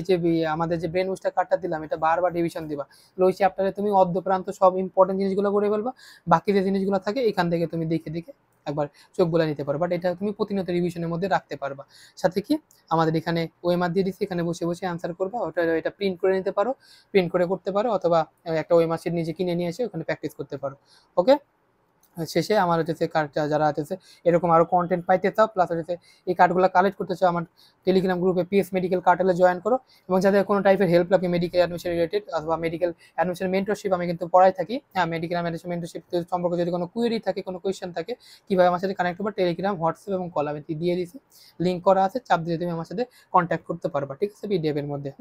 আমাদের যে ব্রেন বুস্টার কার্ডটা দিলাম এটা বারবার রিভিশন দিবা, ওই চ্যাপ্টারে তুমি অর্ধপ্রান্ত সব ইম্পর্টেন্ট জিনিসগুলো করে ফেলবা, বাকি যে জিনিসগুলো থাকে এখান থেকে তুমি দেখে দেখে একবার চোখ বলে নিতে পারো, বাট এটা তুমি প্রতিনিয়ত রিভিশনের মধ্যে রাখতে পারবা। সাথে কি আমাদের এখানে ওএমআর দিয়ে দিচ্ছি, এখানে বসে বসে অ্যান্সার করবা, এটা প্রিন্ট করে নিতে পারো, প্রিন্ট করে করতে পারো, অথবা একটা ওএমআর শিট নিজে কিনে নিয়ে এসে ওখানে প্র্যাকটিস করতে পারো। ওকে, শেষে আমার হচ্ছে কার্ডটা যারা হচ্ছে এরকম আরও কন্টেন্ট পাইতে চাও, প্লাস হচ্ছে এই কার্ডগুলো কালেক্ট করতে চাও, আমার টেলিগ্রাম গ্রুপে পিএস মেডিকেল কার্টেলে জয়েন করো। এবং যাদের কোনো টাইপের হেল্প লাগে মেডিকেল অ্যাডমিশন রিলেটেড অথবা মেডিকেল অ্যাডমিশন মেন্টরশিপ আমি কিন্তু পড়াই থাকি, হ্যাঁ। মেডিকেল অ্যাডমিশন মেন্টরশিপ সম্পর্কে যদি কোনো কুয়েরি থাকে, কোনো কোয়েশ্চেন থাকে, কীভাবে আমার সাথে কানেক্ট করবো, টেলিগ্রাম, হোয়াটসঅ্যাপ এবং কল আমি দিয়ে দিয়েছি, লিঙ্ক করা আছে, চাপ দিয়ে তুমি আমার সাথে কন্ট্যাক্ট করতে পারবা, ঠিক আছে, পিডিএফ এর মধ্যে।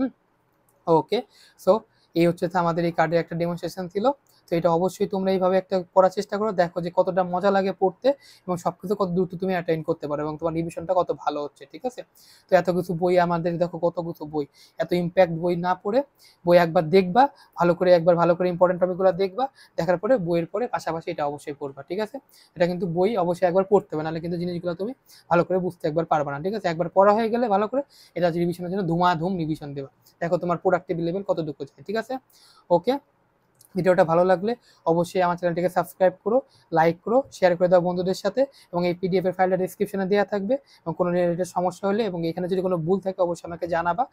ওকে, সো এই হচ্ছে আমাদের এই কার্ডের একটা ডেমনস্ট্রেশন ছিল। তো এটা অবশ্যই তোমরা এইভাবে একটা পড়ার চেষ্টা করো, দেখো যে কতটা মজা লাগে পড়তে, এবং সবকিছু কত দ্রুত তুমি অ্যাটেন্ড করতে পারো, এবং তোমার রিভিশনটা কত ভালো হচ্ছে, ঠিক আছে। তো এত কিছু বই আমাদের, দেখো কত কিছু বই, এত ইম্প্যাক্ট বই না পড়ে বই একবার দেখবা, ভালো করে ইম্পর্টেন্ট টপিকগুলো দেখবা, দেখার পরে বইয়ের পরে পাশাপাশি এটা অবশ্যই পড়বা, ঠিক আছে। এটা কিন্তু বই অবশ্যই একবার পড়তে হবে, নাহলে কিন্তু জিনিসগুলো তুমি ভালো করে বুঝতে একবার পারবা না, ঠিক আছে। একবার পড়া হয়ে গেলে ভালো করে এটা রিভিশনের জন্য ধুমাধুম রিভিশন দেবা, দেখো তোমার প্রোডাক্টিভ লেভেল কতটুকু যায়, ঠিক আছে। ওকে, ভিডিওটা ভালো লাগলে অবশ্যই আমার চ্যানেলটিকে সাবস্ক্রাইব করো, লাইক করো, শেয়ার করে দাও বন্ধুদের সাথে, এবং এই পিডিএফ এর ফাইলটা ডেসক্রিপশনে দেওয়া থাকবে, এবং কোনো রিলেটেড সমস্যা হলে এবং এখানে যদি কোনো ভুল থাকে অবশ্যই আমাকে জানাবা।